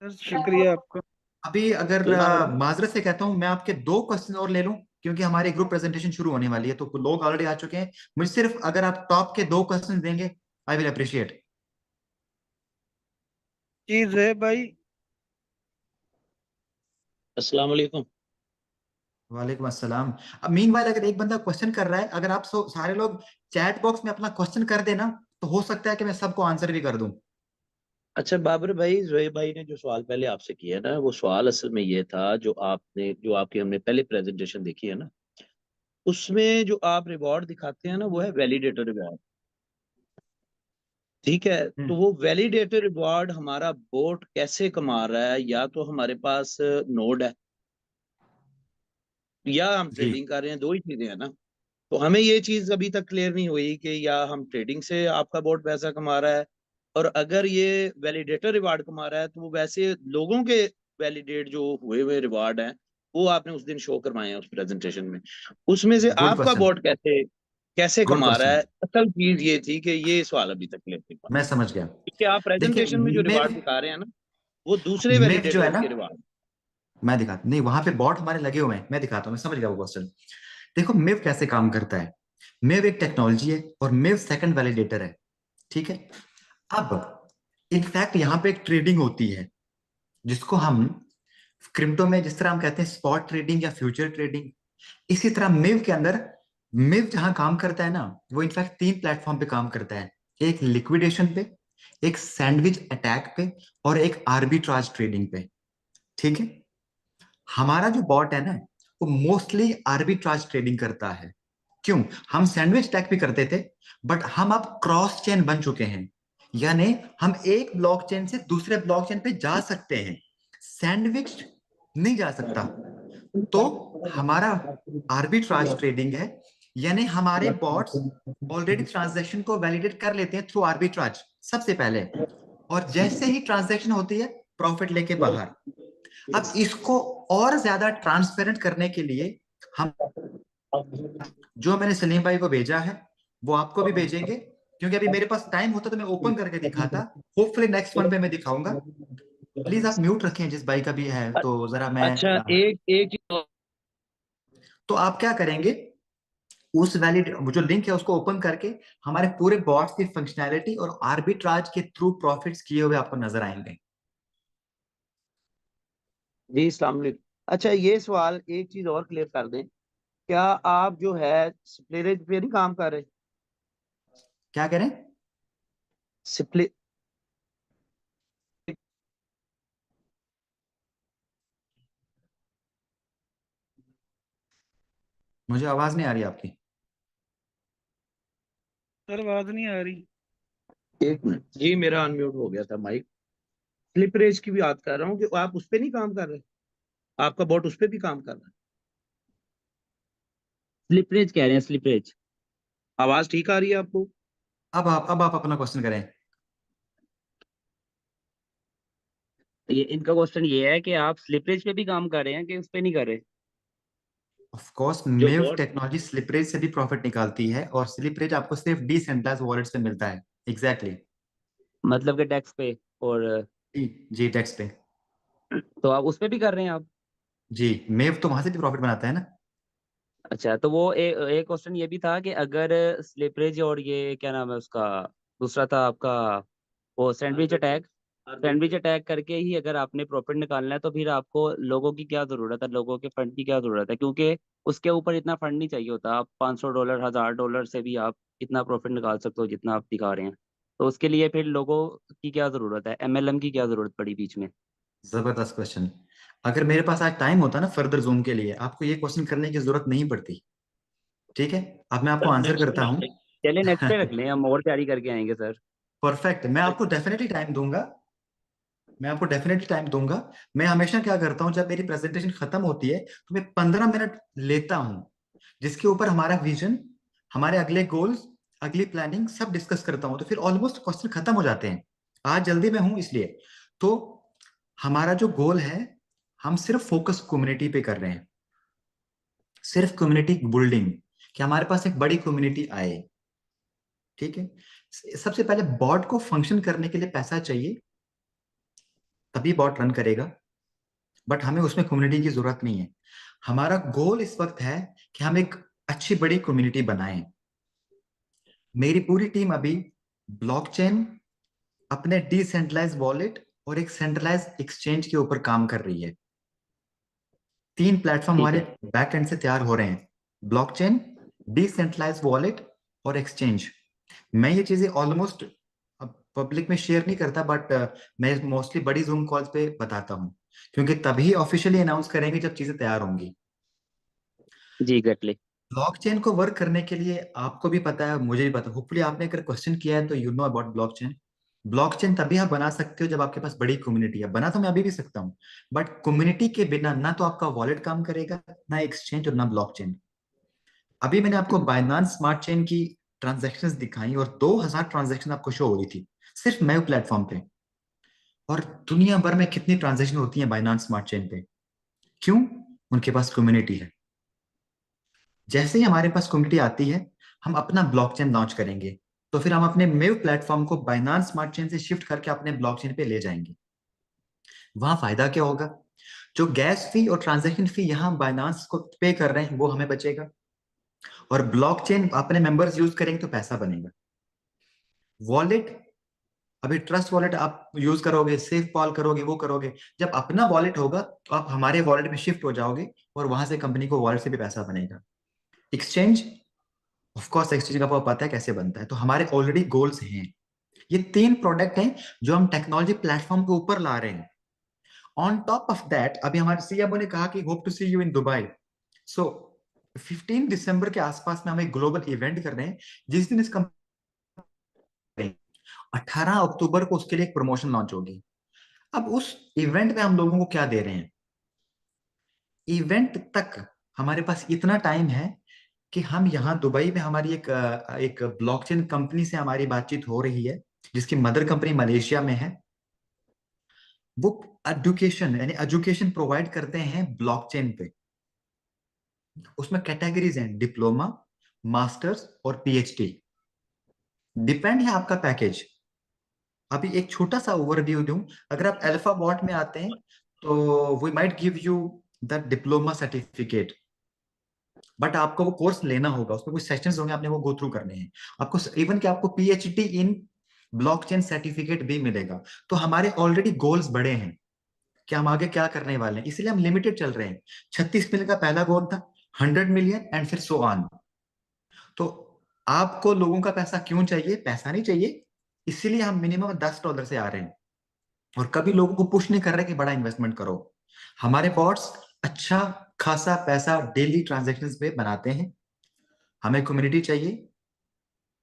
सर, शुक्रिया आपका। अभी अगर माजरत से कहता हूं, मैं आपके 2 क्वेश्चन और ले लूं, क्योंकि हमारी ग्रुप प्रेजेंटेशन शुरू होने वाली है, तो लोग ऑलरेडी आ चुके हैं। मुझे सिर्फ अगर आप टॉप के 2 क्वेश्चन देंगे, आई विल अप्रिशिएट। चीज है भाई। अस्सलाम वालेकुम। वालेकुम अस्सलाम। अब मीनवाइल अगर एक बंदा क्वेश्चन कर रहा है, अगर आप सारे लोग चैट बॉक्स में अपना क्वेश्चन कर देना, तो हो सकता है कि मैं सबको आंसर भी कर दूं। अच्छा बाबर भाई, जोहेब भाई ने जो सवाल पहले आपसे किया ना, वो सवाल असल में ये था, जो आपकी हमने पहले प्रेजेंटेशन देखी है ना, उसमें जो आप रिवॉर्ड दिखाते हैं ना, वो है वैलिडेटर रिवॉर्ड। ठीक है, तो हम्म। वो वैलिडेटर रिवॉर्ड हमारा बोट कैसे कमा रहा है? या तो हमारे पास नोड है, या हम जी, ट्रेडिंग कर रहे हैं, दो ही चीजें हैं ना। तो हमें ये चीज अभी तक क्लियर नहीं हुई कि या हम ट्रेडिंग से आपका बोट पैसा कमा रहा है, और अगर ये वैलिडेटर रिवार्ड कमा रहा है, तो वो वैसे लोगों के वैलिडेट जो हुए हुए रिवार्ड हैं, वो आपने उस दिन शो करवाए हैं उस प्रेजेंटेशन में। उसमें से गुड आपका क्वेश्चन, बोट कैसे कैसे गुड कमा रहा क्वेश्चन। है? असल चीज ये थी कि ये सवाल अभी तक क्लियर नहीं हुआ, मैं समझ गया। क्योंकि आप देखिए, प्रेजेंटेशन में जो मिव रिवार्ड दिखा रहे हैं ना, वो दूसरे मिव जो है वैलिडेटर्स ना, के रिवार्ड। मैं दिखाता नहीं, वहां पे बॉट हमारे लगे हुए हैं, मैं दिखाता हूँ, मैं समझ गया वो क्वेश्चन। देखो मिव कैसे काम करता है। मिव एक टेक्नोलॉजी है और मिव सेकंड वैलिडेटर है। ठीक है, अब इनफैक्ट यहाँ पे एक ट्रेडिंग होती है, जिसको हम क्रिप्टो में जिस तरह हम कहते हैं स्पॉट ट्रेडिंग या फ्यूचर ट्रेडिंग, इसी तरह मिव के अंदर, मिव जहां काम करता है ना, वो इनफैक्ट 3 प्लेटफॉर्म पे काम करता है। एक लिक्विडेशन पे, एक सैंडविच अटैक पे, और एक आर्बिट्राज ट्रेडिंग पे। ठीक है, हमारा जो बॉट है ना, वो मोस्टली आर्बिट्राज ट्रेडिंग करता है। क्यों? हम सैंडविच अटैक भी करते थे, बट हम अब क्रॉस चेन बन चुके हैं, यानी हम एक ब्लॉकचेन से दूसरे ब्लॉकचेन पे जा सकते हैं, सैंडविच नहीं जा सकता। तो हमारा आर्बिट्राज ट्रेडिंग है, यानी हमारे बॉट्स ऑलरेडी ट्रांजैक्शन को वैलिडेट कर लेते हैं थ्रू आर्बिट्राज सबसे पहले, और जैसे ही ट्रांजैक्शन होती है, प्रॉफिट लेके बाहर। अब इसको और ज्यादा ट्रांसपेरेंट करने के लिए हम, जो मैंने सलीम भाई को भेजा है, वो आपको भी भेजेंगे, क्योंकि अभी मेरे पास टाइम होता तो मैं ओपन करके दिखाता। होपफुली नेक्स्ट वन पे मैं दिखाऊंगा। प्लीज आप म्यूट रखें, जिस भाई का भी है, तो जरा मैं अच्छा, एक एक चीज। तो आप क्या करेंगे, उस वैलिड जो लिंक है उसको ओपन करके हमारे पूरे बॉट्स की फंक्शनैलिटी और आर्बिट्राज के थ्रू प्रॉफिट्स किए हुए आपको नजर आएंगे। जी अस्सलाम वालेकुम। अच्छा, ये सवाल एक चीज और क्लियर कर दें, क्या आप जो है स्प्लिरेज पे नहीं काम कर रहे? क्या करें? स्प्लि मुझे आवाज नहीं आ रही आपकी। सर, आवाज नहीं आ रही। एक मिनट जी, मेरा अनम्यूट हो गया था माइक। स्लिपरेज की भी बात कर रहा हूँ कि आप उस पर नहीं काम कर रहे, आपका बॉट उस पर भी काम कर रहा है। स्लिपरेज कह रहे हैं, स्लिपरेज। आवाज ठीक आ रही है आपको? अब आप अपना क्वेश्चन करें। ये इनका क्वेश्चन ये है कि आप स्लिपरेज पे भी काम कर रहे हैं कि उस पे नहीं कर रहे? ऑफ कोर्स जो मेव बॉट, टेक्नोलॉजी स्लिपरेज से भी प्रॉफिट निकालती है, और स्लिपरेज आपको सिर्फ डिसेंट्रलाइज्ड वॉलेट्स पे मिलता है। एग्जैक्टली मतलब कि डेक्स पे, और जी डेक्स पे। तो आप उस पे भी कर रहे हैं आप? जी मेव तो वहां से भी प्रॉफिट बनाता है ना। अच्छा, तो वो एक क्वेश्चन ये भी था कि अगर स्लिपरेज और ये क्या नाम है उसका, दूसरा था आपका वो सैंडविच अटैक करके ही अगर आपने प्रॉफिट निकालना है तो फिर आपको लोगों की क्या जरूरत है, लोगों के फंड की क्या जरूरत है? क्योंकि उसके ऊपर इतना फंड नहीं चाहिए होता। आप $500 $1000 से भी आप इतना प्रॉफिट निकाल सकते हो जितना आप दिखा रहे हैं। तो उसके लिए फिर लोगों की क्या जरूरत है, MLM की क्या जरूरत पड़ी बीच में? जबरदस्त क्वेश्चन। अगर मेरे पास आज टाइम होता ना फर्दर जूम के लिए, आपको ये क्वेश्चन करने की जरूरत नहीं पड़ती। ठीक है, अब मैं आपको आंसर नेक्स्ट करता हूँ। चलिए नेक्स्ट पे रख लें, हम और तैयारी करके आएंगे सर। परफेक्ट, मैं आपको डेफिनेटली टाइम दूंगा। मैं आपको डेफिनेटली टाइम दूंगा। मैं हमेशा क्या करता हूँ, जब मेरी प्रेजेंटेशन खत्म होती है तो मैं 15 मिनट लेता हूँ, जिसके ऊपर हमारा विजन, हमारे अगले गोल्स, अगली प्लानिंग सब डिस्कस करता हूँ। तो फिर ऑलमोस्ट क्वेश्चन खत्म हो जाते हैं। आज जल्दी में हूँ इसलिए। तो हमारा जो गोल है, हम सिर्फ फोकस कम्युनिटी पे कर रहे हैं, सिर्फ कम्युनिटी बिल्डिंग, कि हमारे पास एक बड़ी कम्युनिटी आए। ठीक है, सबसे पहले बॉट को फंक्शन करने के लिए पैसा चाहिए, तभी बॉट रन करेगा। बट हमें उसमें कम्युनिटी की जरूरत नहीं है। हमारा गोल इस वक्त है कि हम एक अच्छी बड़ी कम्युनिटी बनाएं। मेरी पूरी टीम अभी ब्लॉकचेन, अपने डिसेंट्रलाइज वॉलेट और एक सेंट्रलाइज एक्सचेंज के ऊपर काम कर रही है। 3 प्लेटफॉर्म ठीक हमारे है। बैक एंड से तैयार हो रहे हैं, ब्लॉकचेन, डिसेंट्रलाइज वॉलेट और एक्सचेंज। मैं ये चीजें ऑलमोस्ट पब्लिक में शेयर नहीं करता, बट मैं मोस्टली बड़ी जूम कॉल्स पे बताता हूँ, क्योंकि तभी ऑफिशियली अनाउंस करेंगे जब चीजें तैयार होंगी। जी एग्जैक्टली। ब्लॉकचेन को वर्क करने के लिए आपको भी पता है, मुझे भी पता है, होपफुली आपने अगर क्वेश्चन किया है तो you know about blockchain. Blockchain तभी आप बना सकते हो जब आपके पास बड़ी कम्युनिटी है। बना तो मैं अभी भी सकता हूँ, बट कम्युनिटी के बिना ना तो आपका वॉलेट काम करेगा, ना एक्सचेंज और ना ब्लॉकचेन। अभी मैंने आपको बाइनांस स्मार्ट चेन की ट्रांजैक्शंस दिखाई, और 2000 ट्रांजैक्शन आपको शो हो रही थी सिर्फ मेव प्लेटफॉर्म पे। और दुनिया भर में कितनी ट्रांजैक्शन होती है बाइनांस स्मार्ट चेन पे? क्यों? उनके पास कम्युनिटी है। जैसे ही हमारे पास कम्युनिटी आती है, हम अपना ब्लॉकचेन लॉन्च करेंगे, तो फिर हम अपने मेव प्लेटफॉर्म को बाइनांस स्मार्ट चेन से शिफ्ट करके अपने ब्लॉकचेन पे ले जाएंगे। वहां फायदा क्या होगा? जो गैस फी और ट्रांजैक्शन फी यहाँ बाइनांस को पे कर रहे हैं वो हमें बचेगा, और ब्लॉकचेन अपने मेंबर्स यूज करेंगे तो पैसा बनेगा। वॉलेट, अभी ट्रस्ट वॉलेट आप यूज करोगे, सेफ पॉल करोगे, वो करोगे। जब अपना वॉलेट होगा तो आप हमारे वॉलेट में शिफ्ट हो जाओगे, और वहां से कंपनी को वॉलेट से भी पैसा बनेगा। एक्सचेंज, ऑफ कोर्स एक्सचेंज का आपको पता है कैसे बनता है, तो हमारे ऑलरेडी गोल्स हैं। ये 3 प्रोडक्ट हैं जो हम टेक्नोलॉजी प्लेटफॉर्म के ऊपर ला रहे हैं। ऑन टॉप ऑफ दैट, अभी हमारे सीईओ ने कहा कि hope to see you in Dubai. So 15 दिसंबर के आसपास में हम एक ग्लोबल इवेंट कर रहे हैं, जिस दिन इस 18 अक्टूबर को उसके लिए एक प्रमोशन लॉन्च होगी। अब उस इवेंट में हम लोगों को क्या दे रहे हैं? इवेंट तक हमारे पास इतना टाइम है कि हम यहाँ दुबई में हमारी एक ब्लॉकचेन कंपनी से हमारी बातचीत हो रही है, जिसकी मदर कंपनी मलेशिया में है। वो एजुकेशन यानी एजुकेशन प्रोवाइड करते हैं ब्लॉकचेन पे। उसमें कैटेगरीज हैं, डिप्लोमा, मास्टर्स और पीएचडी। डिपेंड है आपका पैकेज। अभी एक छोटा सा ओवरव्यू दूं, अगर आप अल्फा बॉट में आते हैं तो we might give you the diploma certificate, but आपको वो कोर्स लेना होगा, उसमें कुछ सेशंस होंगे, आपने वो गो थ्रू करने हैं। आपको इवन कि आपको पीएचडी इन ब्लॉकचेन सर्टिफिकेट भी मिलेगा। तो हमारे ऑलरेडी गोल्स बड़े हैं कि हम आगे क्या करने वाले हैं, इसलिए हम लिमिटेड चल रहे हैं। 36 मिलियन का पहला गोल था, 100 मिलियन एंड फिर सो ऑन। तो आपको लोगों का पैसा क्यों चाहिए? पैसा नहीं चाहिए, इसीलिए हम मिनिमम $10 से आ रहे हैं, और कभी लोगों को पुश नहीं कर रहे कि बड़ा इन्वेस्टमेंट करो। हमारे बॉट्स अच्छा खासा पैसा डेली ट्रांजेक्शन पे बनाते हैं। हमें कम्युनिटी चाहिए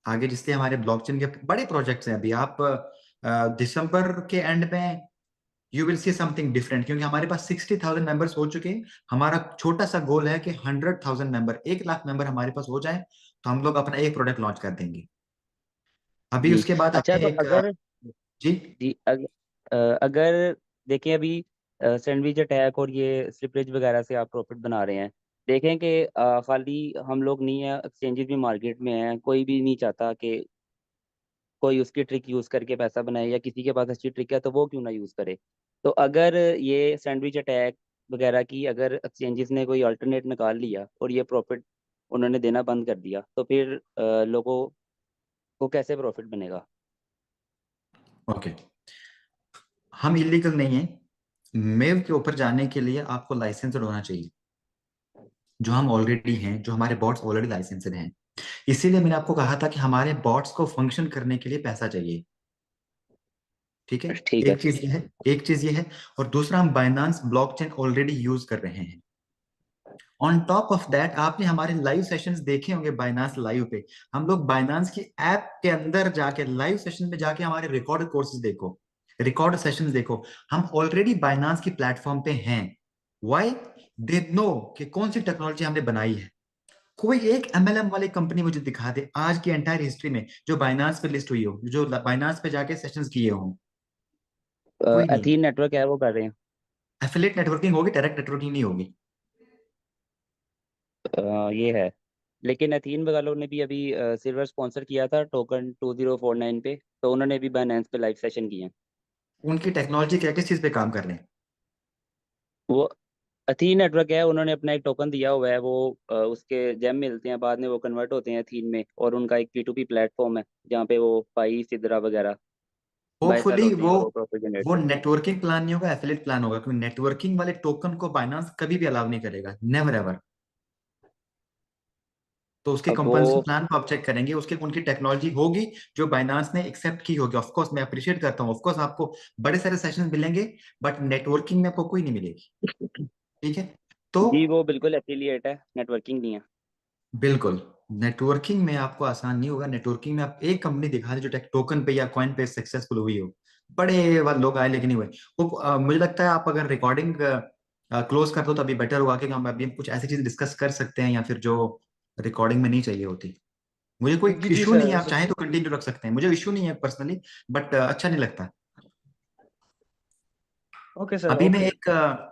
आगे, जिससे हमारे ब्लॉकचेन के बड़े प्रोजेक्ट्स हैं। अभी आप दिसंबर के एंड में you will see something different, क्योंकि हमारे पास 60,000 मेंबर्स हो चुके हैं। हमारा छोटा सा गोल है कि 100,000 मेंबर, 1 लाख मेंबर हमारे पास हो जाए तो हम लोग अपना एक प्रोडक्ट लॉन्च कर देंगे। अभी जी उसके बाद अच्छा, आपने तो एक अगर जी जी अगर देखें अभी सैंडविच अटैक और ये स्लिपरेज वगैरह से आप प्रॉफिट बना रहे हैं, देखें कि खाली हम लोग नहीं है, एक्सचेंजेस भी मार्केट में हैं, कोई भी नहीं चाहता कि कोई उसकी ट्रिक यूज करके पैसा बनाए, या किसी के पास अच्छी ट्रिक है तो वो क्यों ना यूज करे। तो अगर ये सैंडविच अटैक वगैरह की अगर एक्सचेंजेस ने कोई अल्टरनेट निकाल लिया और ये प्रॉफिट उन्होंने देना बंद कर दिया, तो फिर लोगों को कैसे प्रॉफिट बनेगा? ओके, हम इलीगल नहीं है। मेव के ऊपर जाने के लिए आपको लाइसेंस होना चाहिए, जो हम ऑलरेडी हैं, जो हमारे बॉट्स ऑलरेडी लाइसेंसड हैं। इसीलिए मैंने आपको कहा था कि हमारे बॉट्स को फंक्शन करने के लिए पैसा चाहिए। ठीक है, ठीक है। एक चीज ये है, एक चीज ये है। और दूसरा, हम बाइनांस ब्लॉकचेन ऑलरेडी यूज कर रहे हैं। ऑन टॉप ऑफ दैट, आपने हमारे लाइव सेशंस देखे होंगे बाइनांस लाइव पे। हम लोग बाइनांस की ऐप के अंदर जाके लाइव सेशन में जाके हमारे रिकॉर्ड कोर्सेज देखो, रिकॉर्ड सेशंस देखो। हम ऑलरेडी बाइनांस की प्लेटफॉर्म पे हैं। व्हाई? दे नो कि कौन सी टेक्नोलॉजी हमने बनाई है। कोई एक एमएलएम वाली कंपनी मुझे दिखा दे आज की एंटायर हिस्ट्री में जो बाइनांस पे लिस्ट हुई हो, जो बाइनांस पे जाके सेशंस किए हों। कोई नहीं। एथीन नेटवर्क है वो कर रहे हैं। एफिलिएट नेटवर्किंग होगी, डायरेक्ट नेटवर्किंग नहीं होगी। ये है। लेकिन एथीन वालों ने भी अभी सिल्वर स्पॉन्सर किया था टोकन 2049 पे, तो उन्होंने भी बाइनेंस पे लाइव सेशन किए हैं। उनकी टेक्नोलॉजी क्या, किस चीज पे काम कर रहे हैं? वो अथीन नेटवर्क है, उन्होंने अपना एक टोकन दिया हुआ है, वो उसके जेम मिलते हैं, बाद में वो कन्वर्ट होते हैं अथीन में, और उनका एक P2P प्लेटफॉर्म है जहाँ पे वो पाई सिद्रा वगैरह बाय सेल होपफुली होते हैं और वो प्रॉफिट जनरेट वो करते हैं। नेटवर्किंग प्लान नहीं होगा, एफिलिएट प्लान होगा, क्योंकि नेटवर्किंग वाले टोकन को बाइनांस कभी भी अलाउ नहीं करेगा, नेवर एवर। तो उसके अब कंपनसेशन वो प्लान को आप चेक करेंगे, उसके उनकी टेक्नोलॉजी होगी जो बाइनांस ने एक्सेप्ट की होगी। ऑफ कोर्स मैं अप्रिशिएट करता हूँ, ऑफ कोर्स आपको बड़े सारे सेशन मिलेंगे, बट नेटवर्किंग में आपको कोई नहीं मिलेगी। ठीक है, तो जी वो बिल्कुल एफिलिएट है, नेटवर्किंग नहीं है। बिल्कुल नेटवर्किंग में आपको आसान नहीं होगा। नेटवर्किंग में आप एक कंपनी दिखा दे जो टेक टोकन पे या कॉइन पे सक्सेसफुल हुई हो, बड़े वाले लोग आए लेकिन नहीं हुए। वो मुझे लगता है आप अगर रिकॉर्डिंग क्लोज कर दो तो अभी बेटर होगा, कि हम अभी कुछ ऐसी चीज डिस्कस कर सकते हैं या फिर जो रिकॉर्डिंग में नहीं चाहिए होती। मुझे कोई जी जी इशू नहीं है, आप सर। चाहें तो कंटिन्यू रख सकते हैं, मुझे इशू नहीं है पर्सनली, बट अच्छा नहीं लगता। ओके सर, अभी मैं ओके। एक